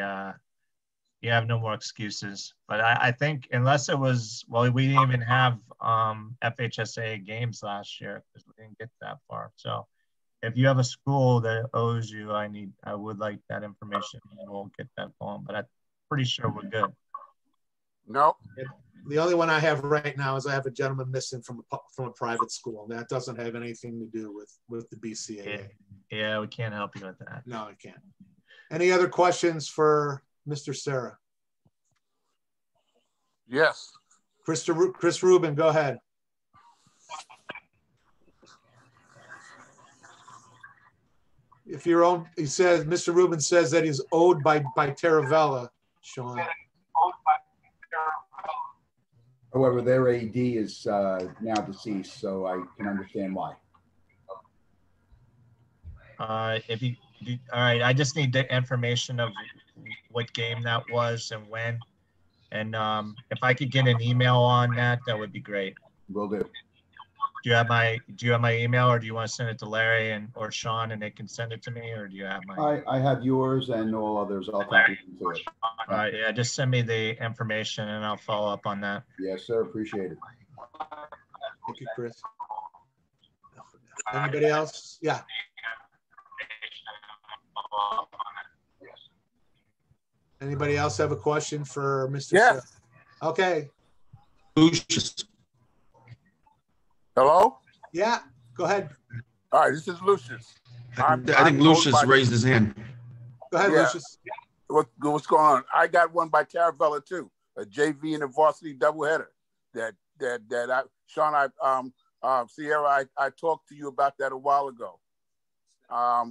you have no more excuses. But I think unless it was, well, we didn't even have FHSA games last year because we didn't get that far. So if you have a school that owes you, I would like that information, and we'll get that going. But I'm pretty sure we're good. No. The only one I have right now is I have a gentleman missing from a private school. That doesn't have anything to do with the BCAA. Yeah, we can't help you with that. No, I can't. Any other questions for Mr. Sarah? Yes. Chris Rubin, go ahead. If you're on, he says, Mr. Rubin says that he's owed by Taravella, Sean. However, their AD is now deceased, so I can understand why. All right, I just need the information of what game that was and when. And if I could get an email on that, that would be great. Will do. Do you have my email, or do you want to send it to Larry or Sean and they can send it to me, or do you have my? I have yours and all others. I'll copy into it. All right, yeah, just send me the information and I'll follow up on that. Yes, sir. Appreciate it. Thank you, Chris. Anybody else? Yeah. Anybody else have a question for Mr. Yes. Sarah? Okay. Lucius. Hello? Yeah, go ahead. All right, this is Lucius. I think Lucius raised his hand. Go ahead, Lucius. What's going on? I got one by Taravella too, a JV and a varsity doubleheader. Sean, Sierra, I talked to you about that a while ago. I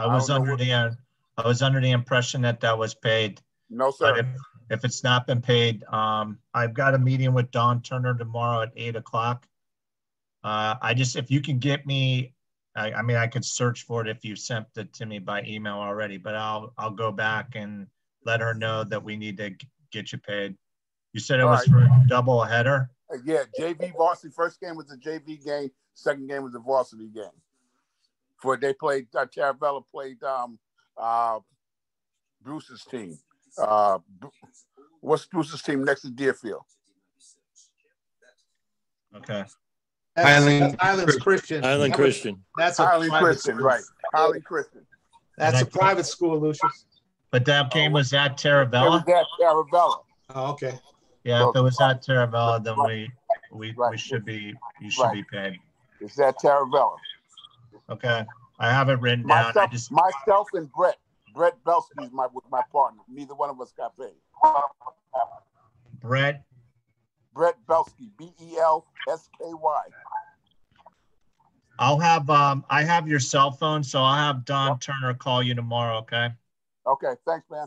was under the impression that was paid. No, sir. But if it's not been paid, I've got a meeting with Don Turner tomorrow at 8 o'clock. If you can get me I mean, I could search for it if you sent it to me by email already, but I'll go back and let her know that we need to get you paid. You said it was for a double header? Yeah, JV varsity. First game was a JV game. Second game was a varsity game. They played, Taravella played Bruce's team. What's Bruce's team next to Deerfield? Okay. Highlands Christian. Highland Christian. That's a Highland private Christian, school. right. Highland Christian. That's a private school, Lucius. But that game was at It Taravella? was at Taravella. Oh, okay. Yeah, if it was at Taravella, then we should be, you should Right. be paid. It's at Taravella. Okay. I have it written down. Myself and Brett. Brett Belsky was my partner. Neither one of us got paid. Brett Belsky, Belsky. I'll have I have your cell phone, so I'll have Don Turner call you tomorrow, okay? Okay, thanks, man.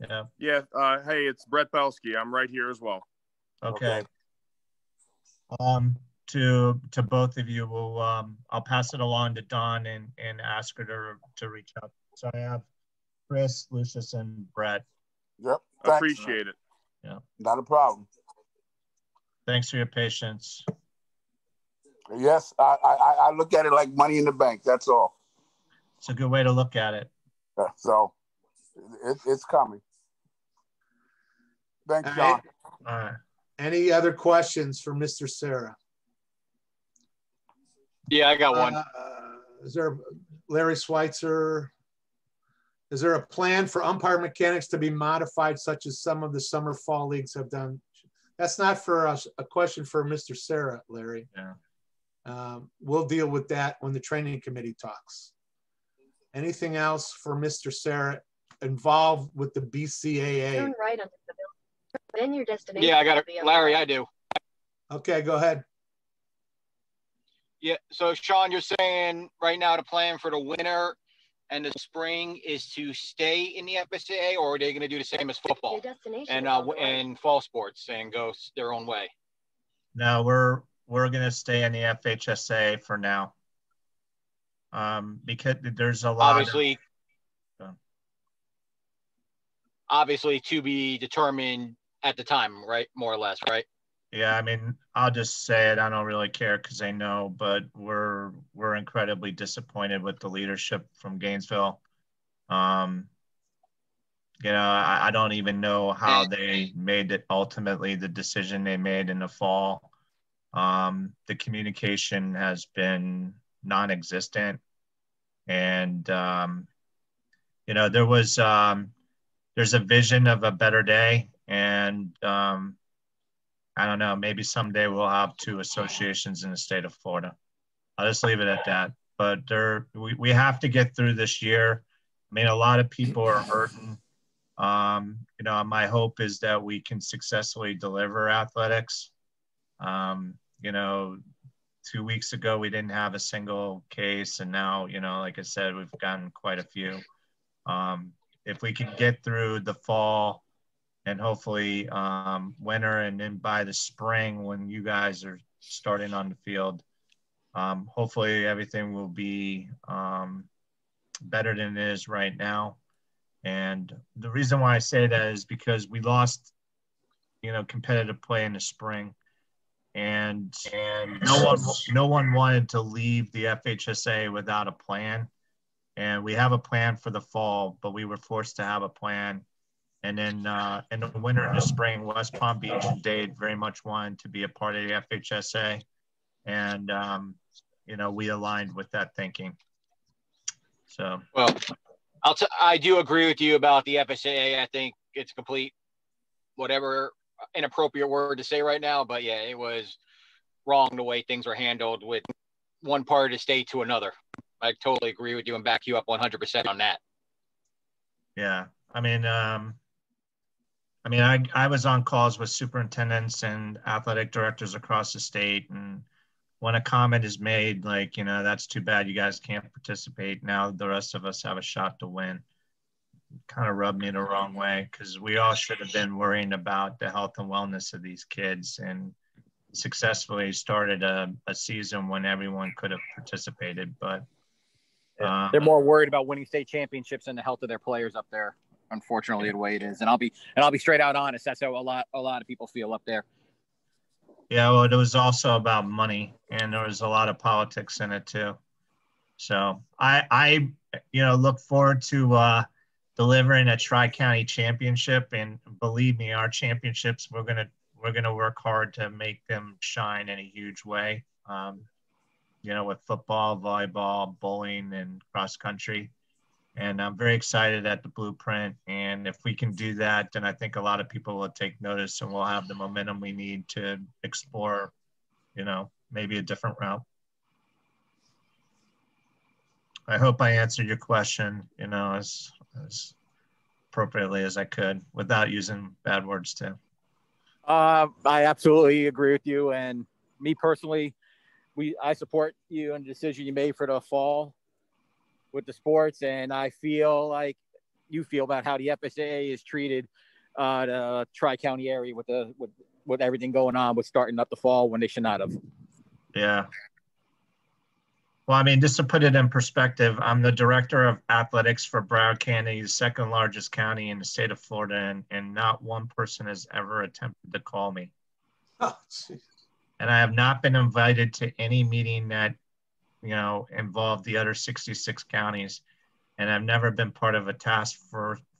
Yeah. Yeah, hey, it's Brett Belsky. I'm right here as well. Okay. To both of you, I'll pass it along to Don and ask her to reach out. So I have Chris, Lucius, and Brett. Yep. Appreciate it. Yeah. Not a problem. Thanks for your patience. Yes, I look at it like money in the bank. That's all. It's a good way to look at it. So it's coming. Thanks, John. All right. Any other questions for Mr. Sarah? Yeah, I got one. Is there, Larry Schweitzer, is there a plan for umpire mechanics to be modified such as some of the summer fall leagues have done? That's not for us, a question for Mr. Sarah, Larry. Yeah. We'll deal with that when the training committee talks. Anything else for Mr. Sarah involved with the BCAA? Turn right onto the building. Then your destination. Yeah, I got it. Larry, I do. Okay, go ahead. Yeah, so Sean, you're saying right now the plan for the winter and the spring is to stay in the FSAA, or are they going to do the same as football and fall sports and go their own way? No, we're going to stay in the FHSA for now. Because there's a lot obviously to be determined at the time, right? More or less, right? Yeah, I mean, I'll just say it. I don't really care because they know, but we're incredibly disappointed with the leadership from Gainesville. I don't even know how they made it ultimately the decision they made in the fall. The communication has been non-existent, and there's a vision of a better day, and I don't know, maybe someday we'll have two associations in the state of Florida. I'll just leave it at that. But we have to get through this year. I mean, a lot of people are hurting. My hope is that we can successfully deliver athletics. 2 weeks ago, we didn't have a single case. And now, like I said, we've gotten quite a few. If we can get through the fall and hopefully winter, and then by the spring when you guys are starting on the field, hopefully everything will be better than it is right now. And the reason why I say that is because we lost, competitive play in the spring, and no one wanted to leave the FHSA without a plan. And we have a plan for the fall, but we were forced to have a plan. And then in the winter and the spring, West Palm Beach and Dade very much wanted to be a part of the FHSA. And, we aligned with that thinking. So. Well, I do agree with you about the FSAA. I think it's complete, whatever inappropriate word to say right now. But, yeah, it was wrong the way things were handled with one part of the state to another. I totally agree with you and back you up 100% on that. Yeah. I was on calls with superintendents and athletic directors across the state. And when a comment is made, that's too bad you guys can't participate. Now the rest of us have a shot to win. It kind of rubbed me the wrong way, because we all should have been worrying about the health and wellness of these kids, and successfully started a season when everyone could have participated. But They're more worried about winning state championships and the health of their players up there. Unfortunately, the way it is, and I'll be straight out honest. That's how a lot of people feel up there. Yeah, well, it was also about money, and there was a lot of politics in it too. So I look forward to delivering a Tri-County championship, and believe me, our championships, we're gonna work hard to make them shine in a huge way. With football, volleyball, bowling, and cross country. And I'm very excited at the blueprint. And if we can do that, then I think a lot of people will take notice, and we'll have the momentum we need to explore, maybe a different route. I hope I answered your question, as appropriately as I could without using bad words too. I absolutely agree with you. And me personally, I support you and the decision you made for the fall with the sports, and I feel like you feel about how the FSAA is treated the Tri-County area with everything going on with starting up the fall when they should not have. Yeah. Well, I mean, just to put it in perspective, I'm the director of athletics for Broward County, the second largest county in the state of Florida, and not one person has ever attempted to call me. Oh, geez. And I have not been invited to any meeting that involved the other 66 counties. And I've never been part of a task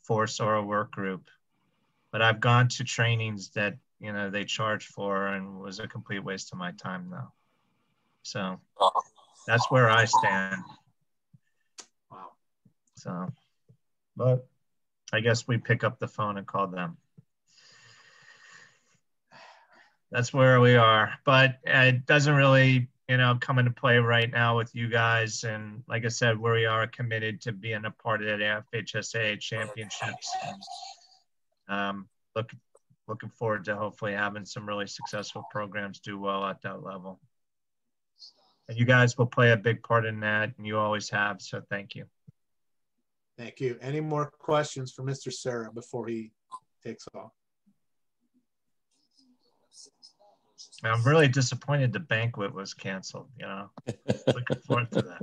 force or a work group. But I've gone to trainings that, they charge for, and was a complete waste of my time though. So that's where I stand. Wow. So, but I guess we pick up the phone and call them. That's where we are. But it doesn't really, come into play right now with you guys. And like I said, we are committed to being a part of the FHSA championships. And, looking forward to hopefully having some really successful programs do well at that level. And you guys will play a big part in that, and you always have. So thank you. Thank you. Any more questions for Mr. Serra before he takes off? I'm really disappointed the banquet was canceled, Looking forward to that.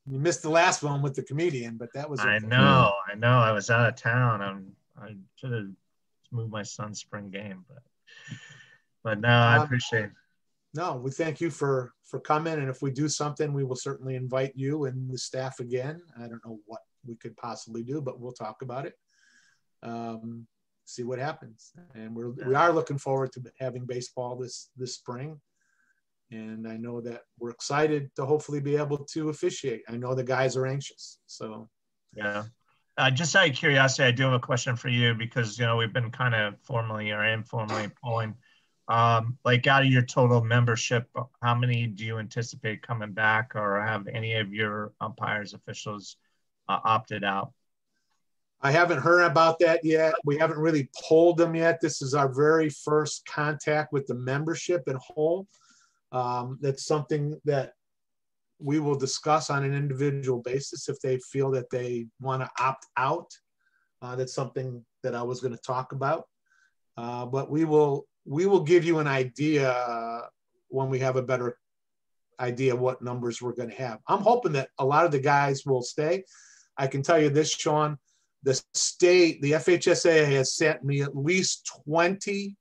You missed the last one with the comedian, but that was. I know. I was out of town. I should have moved my son's spring game, but no, I appreciate it. No, we thank you for coming, and if we do something, we will certainly invite you and the staff again. I don't know what we could possibly do, but we'll talk about it. See what happens. And we are looking forward to having baseball this spring. And I know that we're excited to hopefully be able to officiate. I know the guys are anxious. So yeah. Just out of curiosity, I do have a question for you because we've been kind of formally or informally polling. Like out of your total membership, how many do you anticipate coming back, or have any of your umpires officials opted out? I haven't heard about that yet. We haven't really polled them yet. This is our very first contact with the membership in whole. That's something that we will discuss on an individual basis if they feel that they want to opt out. That's something that I was going to talk about. But we will give you an idea when we have a better idea what numbers we're going to have. I'm hoping that a lot of the guys will stay. I can tell you this, Sean. The state, the FHSA has sent me at least 20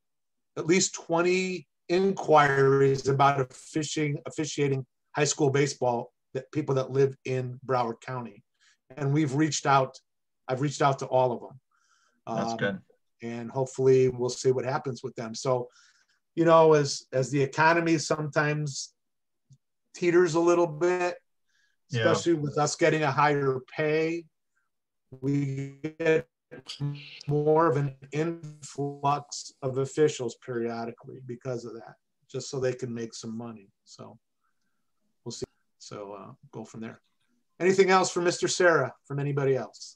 inquiries about officiating high school baseball, that people that live in Broward County. And I've reached out to all of them. That's good. And hopefully we'll see what happens with them. So, as the economy sometimes teeters a little bit, especially with us getting a higher pay, we get more of an influx of officials periodically because of that, just so they can make some money. So we'll see. So go from there. Anything else for Mr. Serra from anybody else?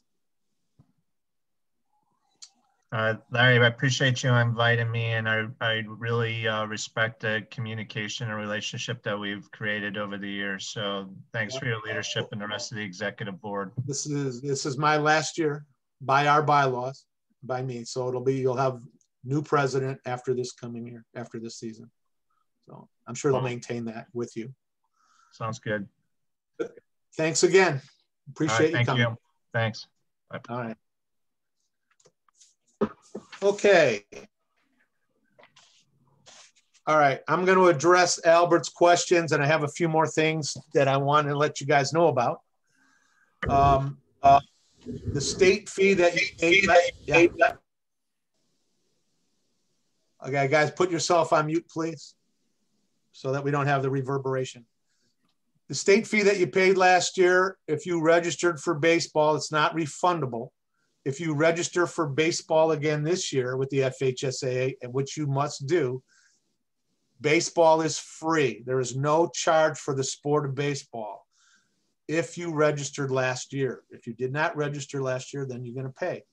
Larry, I appreciate you inviting me, and I really respect the communication and relationship that we've created over the years. So thanks for your leadership and the rest of the executive board. This is my last year by our bylaws, by me. So you'll have new president after this coming year, after this season. So I'm sure they'll maintain that with you. Sounds good. Thanks again. All Appreciate right, you thank coming. you. Thanks. Bye. All right. Okay. All right, I'm going to address Albert's questions, and I have a few more things that I want to let you guys know about. The state fee that you paid. Yeah. Okay, guys, put yourself on mute, please, so that we don't have the reverberation. The state fee that you paid last year, if you registered for baseball, it's not refundable. If you register for baseball again this year with the FHSAA, and which you must do, baseball is free. There is no charge for the sport of baseball if you registered last year. If you did not register last year, then you're going to pay.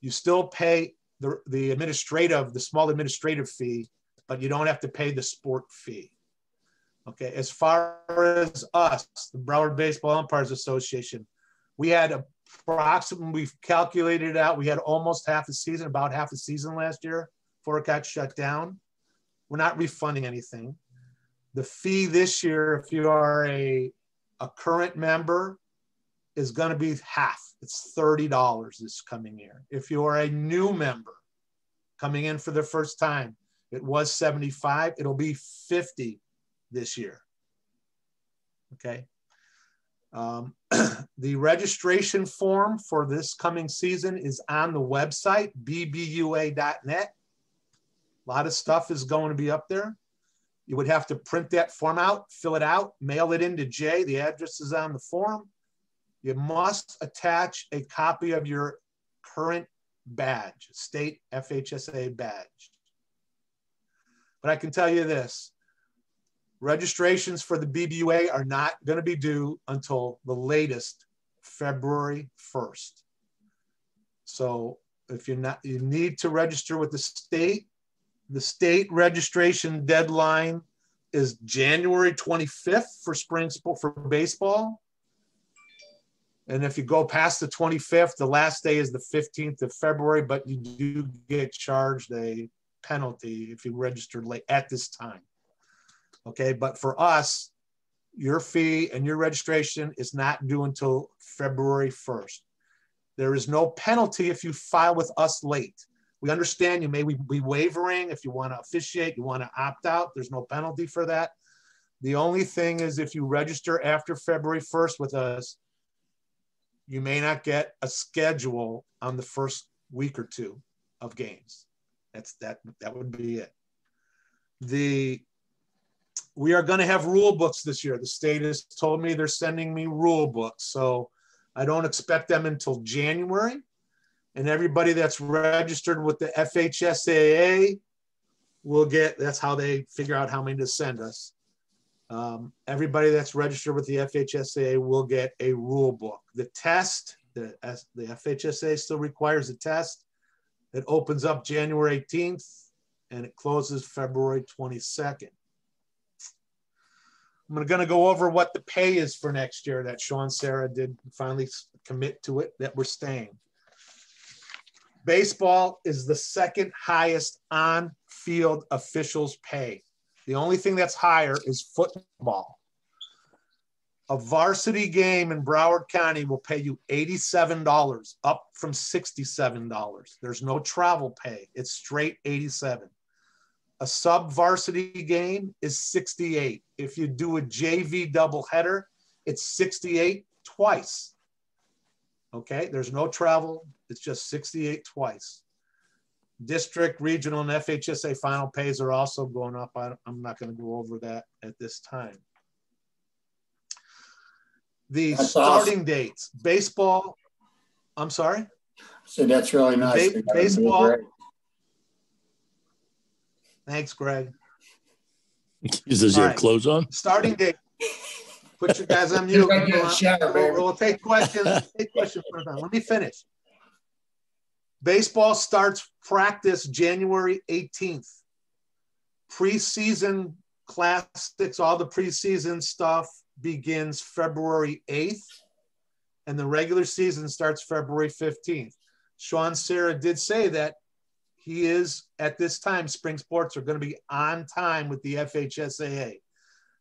You still pay the small administrative fee, but you don't have to pay the sport fee. Okay, as far as us, the Broward Baseball Umpires Association, we had approximately, we've calculated it out, we had almost half a season, about half a season last year before it got shut down. We're not refunding anything. The fee this year, if you are a current member, is going to be half. It's $30 this coming year. If you are a new member coming in for the first time, it was $75. It'll be $50 this year. Okay. The registration form for this coming season is on the website, bbua.net. A lot of stuff is going to be up there. You would have to print that form out, fill it out, mail it in to Jay. The address is on the form. You must attach a copy of your current badge, state FHSA badge. But I can tell you this, registrations for the BBUA are not going to be due until the latest February 1st. So if you're not, you need to register with the state. The state registration deadline is January 25th for spring sport for baseball. And if you go past the 25th, the last day is the 15th of February, but you do get charged a penalty if you registered late at this time. Okay, but for us, your fee and your registration is not due until February 1st. There is no penalty if you file with us late. We understand you may be wavering. If you want to officiate, you want to opt out, there's no penalty for that. The only thing is if you register after February 1st with us, you may not get a schedule on the first week or two of games. That would be it. We are going to have rule books this year. The state has told me they're sending me rule books. So I don't expect them until January. And everybody that's registered with the FHSAA will get, that's how they figure out how many to send us. Everybody that's registered with the FHSAA will get a rule book. The test, the FHSAA still requires a test. It opens up January 18th and it closes February 22nd. I'm going to go over what the pay is for next year that Sean Sarah did finally commit to it, that we're staying. Baseball is the second highest on-field officials pay. The only thing that's higher is football. A varsity game in Broward County will pay you $87, up from $67. There's no travel pay. It's straight $87. A sub-varsity game is $68. If you do a JV doubleheader, it's $68 twice. Okay, there's no travel. It's just $68 twice. District, regional, and FHSA final pays are also going up. I'm not going to go over that at this time. That's starting awesome. Dates. Baseball, I'm sorry? So that's really nice. Baseball. Thanks, Greg. Does he have clothes on? Starting date. Put your guys on mute. We'll take questions. Take questions for them. Let me finish. Baseball starts practice January 18th. Preseason classics, all the preseason stuff begins February 8th, and the regular season starts February 15th. Sean Sarah did say that he is, at this time, spring sports are going to be on time with the FHSAA.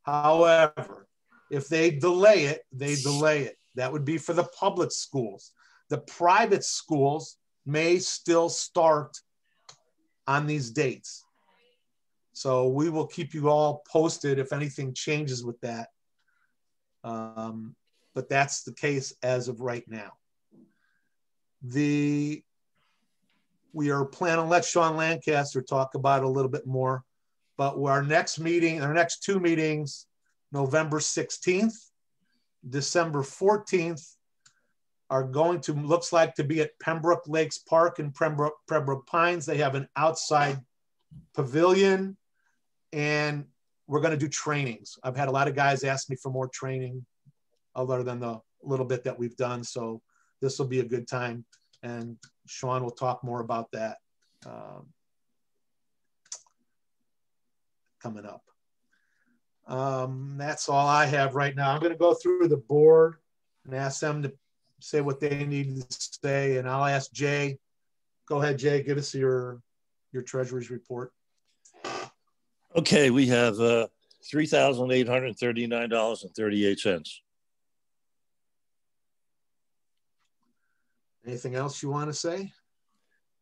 However, If they delay it, they delay it. That would be for the public schools. The private schools may still start on these dates. So we will keep you all posted if anything changes with that. But that's the case as of right now. We are planning to let Sean Lancaster talk about it a little bit more, but our next meeting, our next two meetings, November 16th, December 14th, are going to, looks like to be at Pembroke Lakes Park in Pembroke Pines. They have an outside pavilion and we're going to do trainings. I've had a lot of guys ask me for more training other than the little bit that we've done. So this will be a good time. And Sean will talk more about that coming up. That's all I have right now. I'm going to go through the board and ask them to say what they need to say. And I'll ask Jay. Go ahead, Jay, give us your treasurer's report. Okay, we have $3,839.38. Anything else you want to say?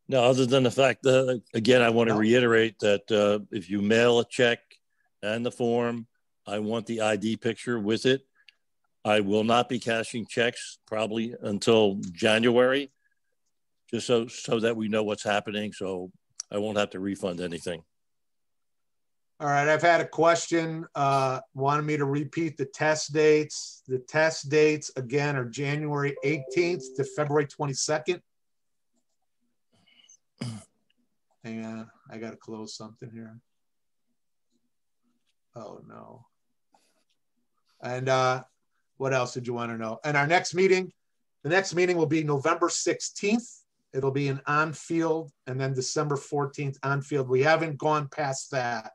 No, other than the fact that, again, I want to reiterate that if you mail a check and the form, I want the ID picture with it. I will not be cashing checks probably until January, just so that we know what's happening. So I won't have to refund anything. All right, I've had a question, wanted me to repeat the test dates. The test dates, again, are January 18th to February 22nd. Hang on, I got to close something here. Oh, no. And what else did you want to know? And our next meeting, the next meeting will be November 16th. It'll be in on-field, and then December 14th on-field. We haven't gone past that.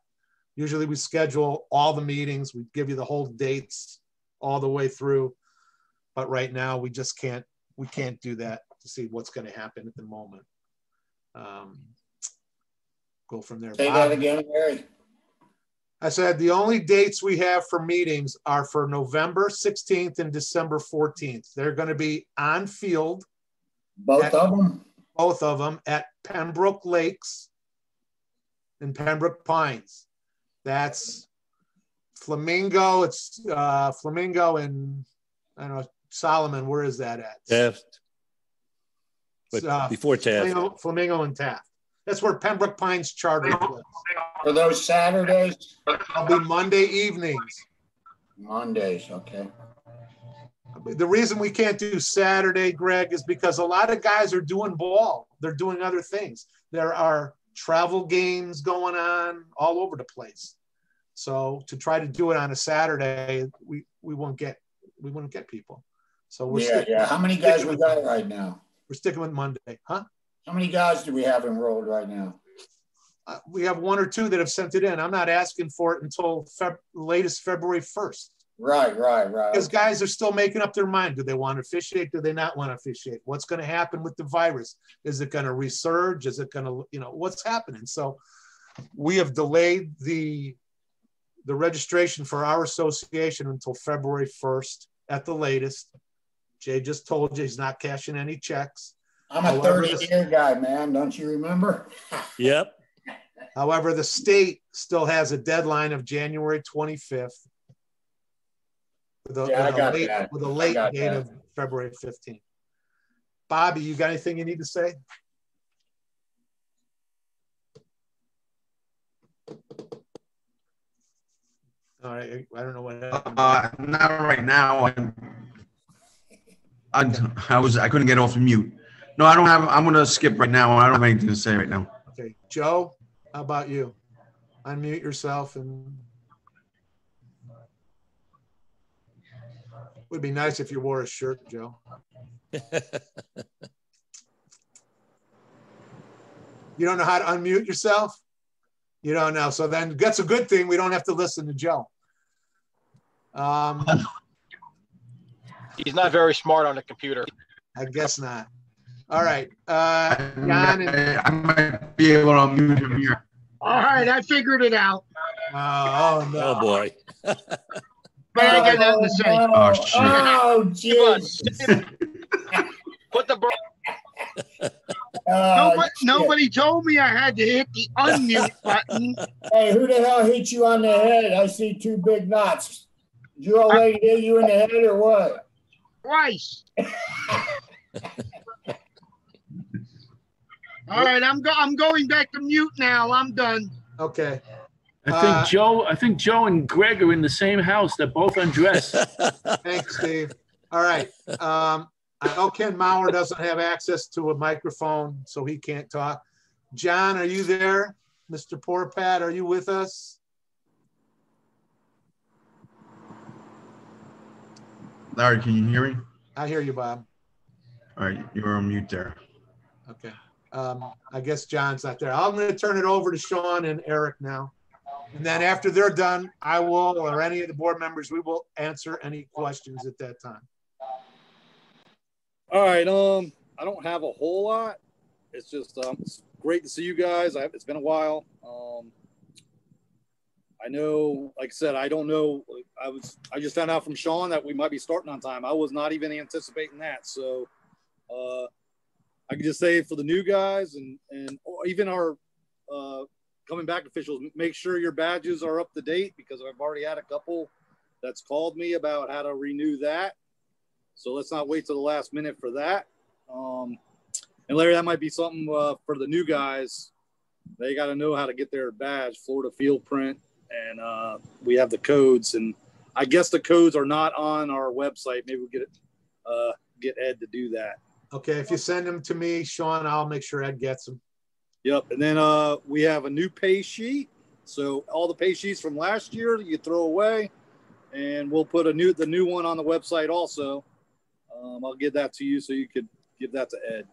Usually we schedule all the meetings. We give you the whole dates all the way through. But right now we just can't do that to see what's going to happen at the moment. Go from there. Say that again, Larry. I said the only dates we have for meetings are for November 16th and December 14th. They're going to be on field. Both of them? Both of them at Pembroke Lakes and Pembroke Pines. That's Flamingo. It's Flamingo and I don't know, Solomon. Where is that at? Taft. But before Taft. Flamingo and Taft. That's where Pembroke Pines Charter is. Are those Saturdays? They'll be Monday evenings. Mondays, okay. The reason we can't do Saturday, Greg, is because a lot of guys are doing ball. They're doing other things. There are travel games going on all over the place. So to try to do it on a Saturday, we wouldn't get people. So we're How many guys we got right now? We're sticking with Monday, huh? How many guys do we have enrolled right now? We have one or two that have sent it in. I'm not asking for it until latest February 1st. Right. Because guys are still making up their mind. Do they want to officiate? Do they not want to officiate? What's going to happen with the virus? Is it going to resurge? Is it going to, what's happening? So we have delayed the registration for our association until February 1st at the latest. Jay just told you he's not cashing any checks. I'm a 30-year guy, man. Don't you remember? Yep. However, the state still has a deadline of January 25th with a late date of February 15th. Bobby, you got anything you need to say? All right, I don't know what happened. Not right now. I couldn't get off of mute. No, I don't have. I'm going to skip right now. I don't have anything to say right now. Okay, Joe, how about you? Unmute yourself and. Would be nice if you wore a shirt, Joe. You don't know how to unmute yourself? You don't know. So then that's a good thing. We don't have to listen to Joe. He's not very smart on the computer. I guess not. All right. Jan and I might be able to unmute him here. All right, I figured it out. Oh no. Oh boy. but I got nothing to say. Oh, shit. Oh, jeez. Put the. Nobody told me I had to hit the unmute button. Hey, who the hell hit you on the head? I see two big knots. Did your old lady hit you in the head or what? Twice. All right, I'm going back to mute now. I'm done. Okay. I think Joe and Greg are in the same house. They're both undressed. Thanks, Steve. All right. I know Ken Mauer doesn't have access to a microphone, so he can't talk. John, are you there? Mr. Porpat, are you with us? Larry, can you hear me? I hear you, Bob. All right, you're on mute there. Okay. I guess John's not there. I'm going to turn it over to Sean and Eric now. And then after they're done, I will, or any of the board members, we will answer any questions at that time. All right. I don't have a whole lot. It's just it's great to see you guys. It's been a while. I know, like I said, I don't know. I just found out from Sean that we might be starting on time. I was not even anticipating that. So I can just say for the new guys and even our coming back officials, make sure your badges are up to date, because I've already had a couple that's called me about how to renew that. So let's not wait till the last minute for that. And Larry, that might be something for the new guys. They got to know how to get their badge, Florida field print, and we have the codes. And I guess the codes are not on our website. Maybe we'll get Ed to do that. Okay, if you send them to me, Sean, I'll make sure Ed gets them. Yep, and then we have a new pay sheet. So all the pay sheets from last year you throw away, and we'll put the new one on the website also. I'll give that to you so you could give that to Ed.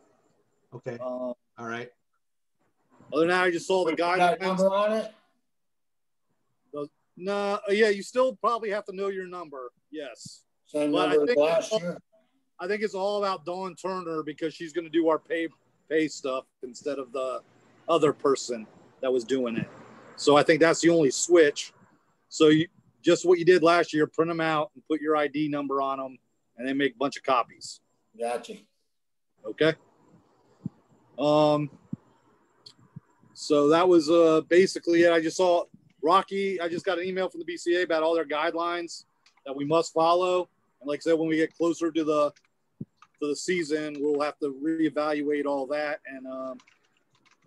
Okay. All right. Other than that, I just saw the guidelines. Number on it? No, yeah, you still probably have to know your number. Yes. Same number as last year. I think it's all about Dawn Turner, because she's going to do our pay stuff instead of the other person that was doing it. So I think that's the only switch. So you just what you did last year, print them out and put your ID number on them, and then make a bunch of copies. Gotcha. Okay. So that was basically it. I just saw Rocky. I just got an email from the BCA about all their guidelines that we must follow. And like I said, when we get closer to the season, we'll have to reevaluate all that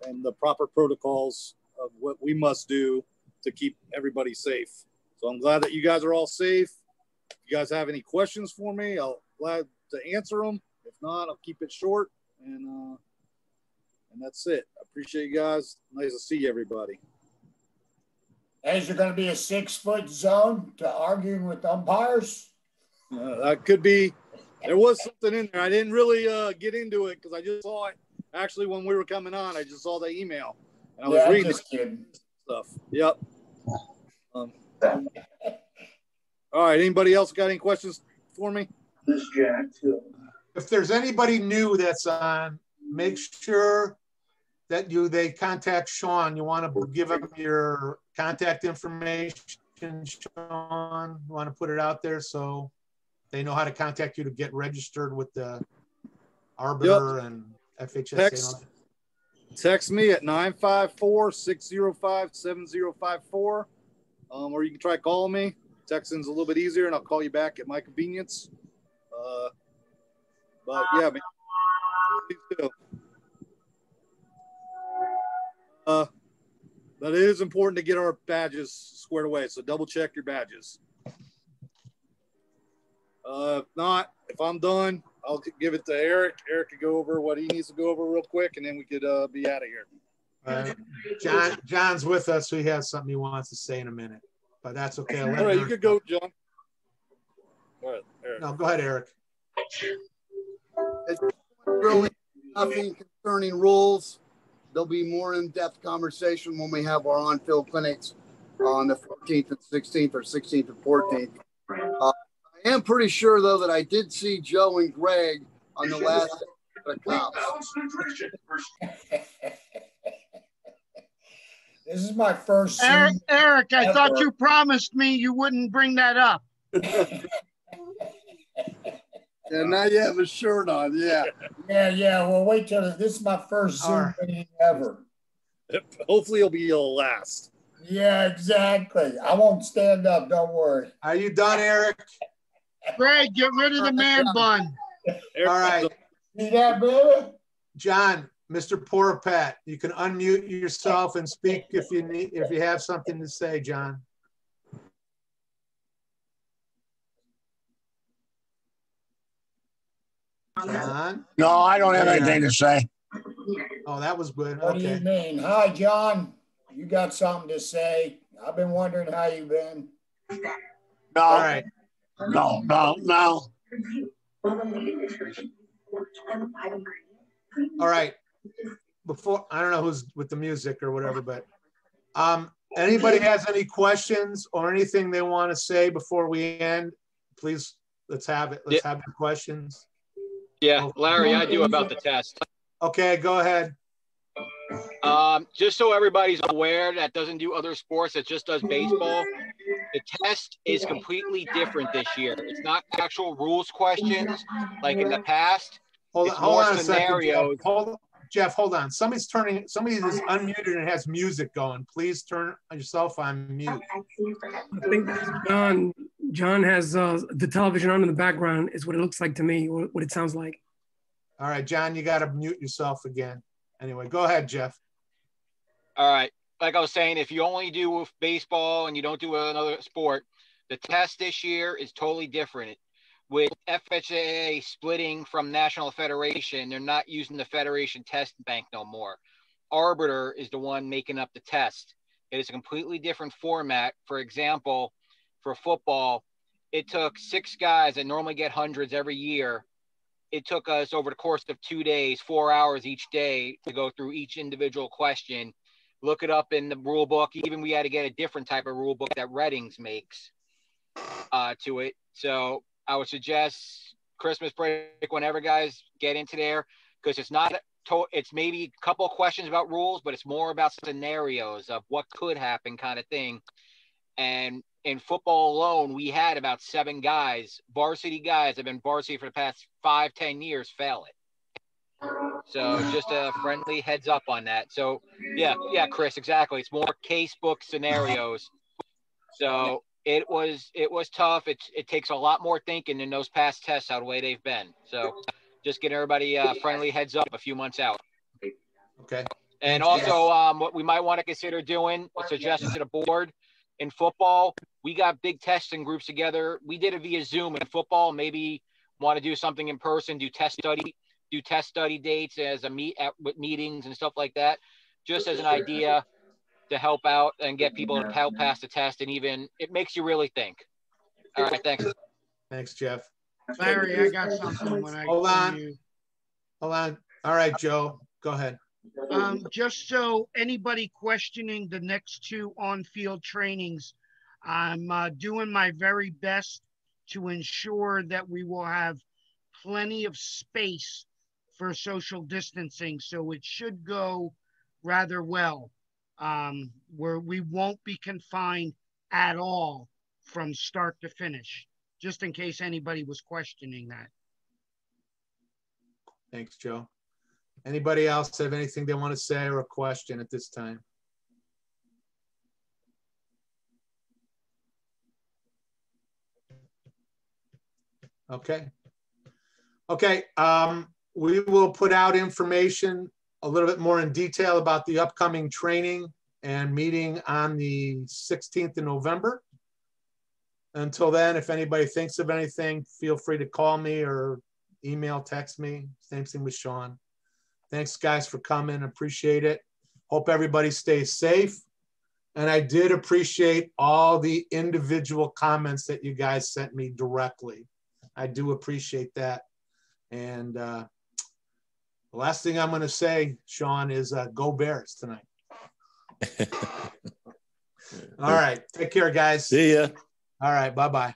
and the proper protocols of what we must do to keep everybody safe. So I'm glad that you guys are all safe. If you guys have any questions for me, I'll glad to answer them. If not, I'll keep it short, and that's it. I appreciate you guys. Nice to see everybody. Is there going to be a 6-foot zone to arguing with umpires? That could be. There was something in there. I didn't really get into it because I just saw it actually when we were coming on. I just saw the email and I was reading stuff. Yep. All right. Anybody else got any questions for me? If there's anybody new that's on, make sure that they contact Sean. You want to give them your contact information, Sean. You want to put it out there so they know how to contact you to get registered with the arbiter and FHSA. Text me at 954-605-7054. Or you can try calling me. Texting's a little bit easier, and I'll call you back at my convenience. But yeah, man. Please do. But it is important to get our badges squared away, so double check your badges. If not, if I'm done, I'll give it to Eric. Eric could go over what he needs to go over real quick, and then we could be out of here. John's with us, so he has something he wants to say in a minute, but that's okay. All right, you could go, John. All right, Eric. No, go ahead, Eric. It's really nothing concerning rules. There'll be more in-depth conversation when we have our on-field clinics on the 14th and 16th or 16th and 14th. I am pretty sure, though, that I did see Joe and Greg on the last of the cops. This is my first. Eric, I thought you promised me you wouldn't bring that up. Yeah, now you have a shirt on. Yeah. Yeah. Well, wait till this is my first Zoom meeting ever. Hopefully it'll be your last. Yeah, exactly. I won't stand up. Don't worry. Are you done, Eric? Greg, get rid of the man bun. All right. See that, baby? John, Mr. Poropat, you can unmute yourself and speak if you have something to say, John. John? No, I don't have anything to say. Oh, that was good. What do you mean? Hi, John. You got something to say? I've been wondering how you've been. No. All right. No. All right. Before, I don't know who's with the music or whatever, but anybody has any questions or anything they want to say before we end, please, let's have it. Let's have the questions. Yeah, Larry, I do about the test. Okay, go ahead. Just so everybody's aware that doesn't do other sports, that just does baseball, the test is completely different this year. It's not actual rules questions like in the past. Hold on a scenarios. Second, Jeff, hold on. Somebody is unmuted and has music going. Please turn yourself on mute. I think John has the television on in the background is what it looks like to me, what it sounds like. All right, John, you got to mute yourself again. Anyway, go ahead, Jeff. All right. Like I was saying, if you only do baseball and you don't do another sport, the test this year is totally different. With FHAA splitting from National Federation, they're not using the Federation test bank no more. Arbiter is the one making up the test. It is a completely different format. For example, for football, it took 6 guys that normally get hundreds every year. It took us over the course of 2 days, 4 hours each day to go through each individual question, look it up in the rule book. Even we had to get a different type of rule book that Reddings makes to it. So I would suggest Christmas break, whenever guys get into there, because it's maybe a couple of questions about rules, but it's more about scenarios of what could happen kind of thing. And in football alone, we had about 7 guys, varsity guys, have been varsity for the past 5-10 years, fail it. So just a friendly heads up on that. So yeah, Chris, exactly. It's more case book scenarios. So it was tough. It takes a lot more thinking than those past tests how the way they've been. So just get everybody a friendly heads up a few months out. Okay. And also what we might want to consider doing, a suggestion to the board, in football, we got big testing groups together. We did it via Zoom. In football, maybe want to do something in person, do test study dates as with meetings and stuff like that, just as an idea to help out and get people to help pass the test. And even it makes you really think. All right, thanks. Thanks, Jeff. Larry, I got something when I hold on. All right, Joe, go ahead. Just so anybody questioning the next 2 on-field trainings, I'm doing my very best to ensure that we will have plenty of space for social distancing. So it should go rather well, where we won't be confined at all from start to finish, just in case anybody was questioning that. Thanks, Joe. Anybody else have anything they want to say or a question at this time? Okay. We will put out information a little bit more in detail about the upcoming training and meeting on the 16th of November. Until then, if anybody thinks of anything, feel free to call me or email, text me. Same thing with Sean. Thanks, guys, for coming. Appreciate it. Hope everybody stays safe. And I did appreciate all the individual comments that you guys sent me directly. I do appreciate that. And the last thing I'm going to say, Sean, is go Bears tonight. All right. Take care, guys. See ya. All right. Bye-bye.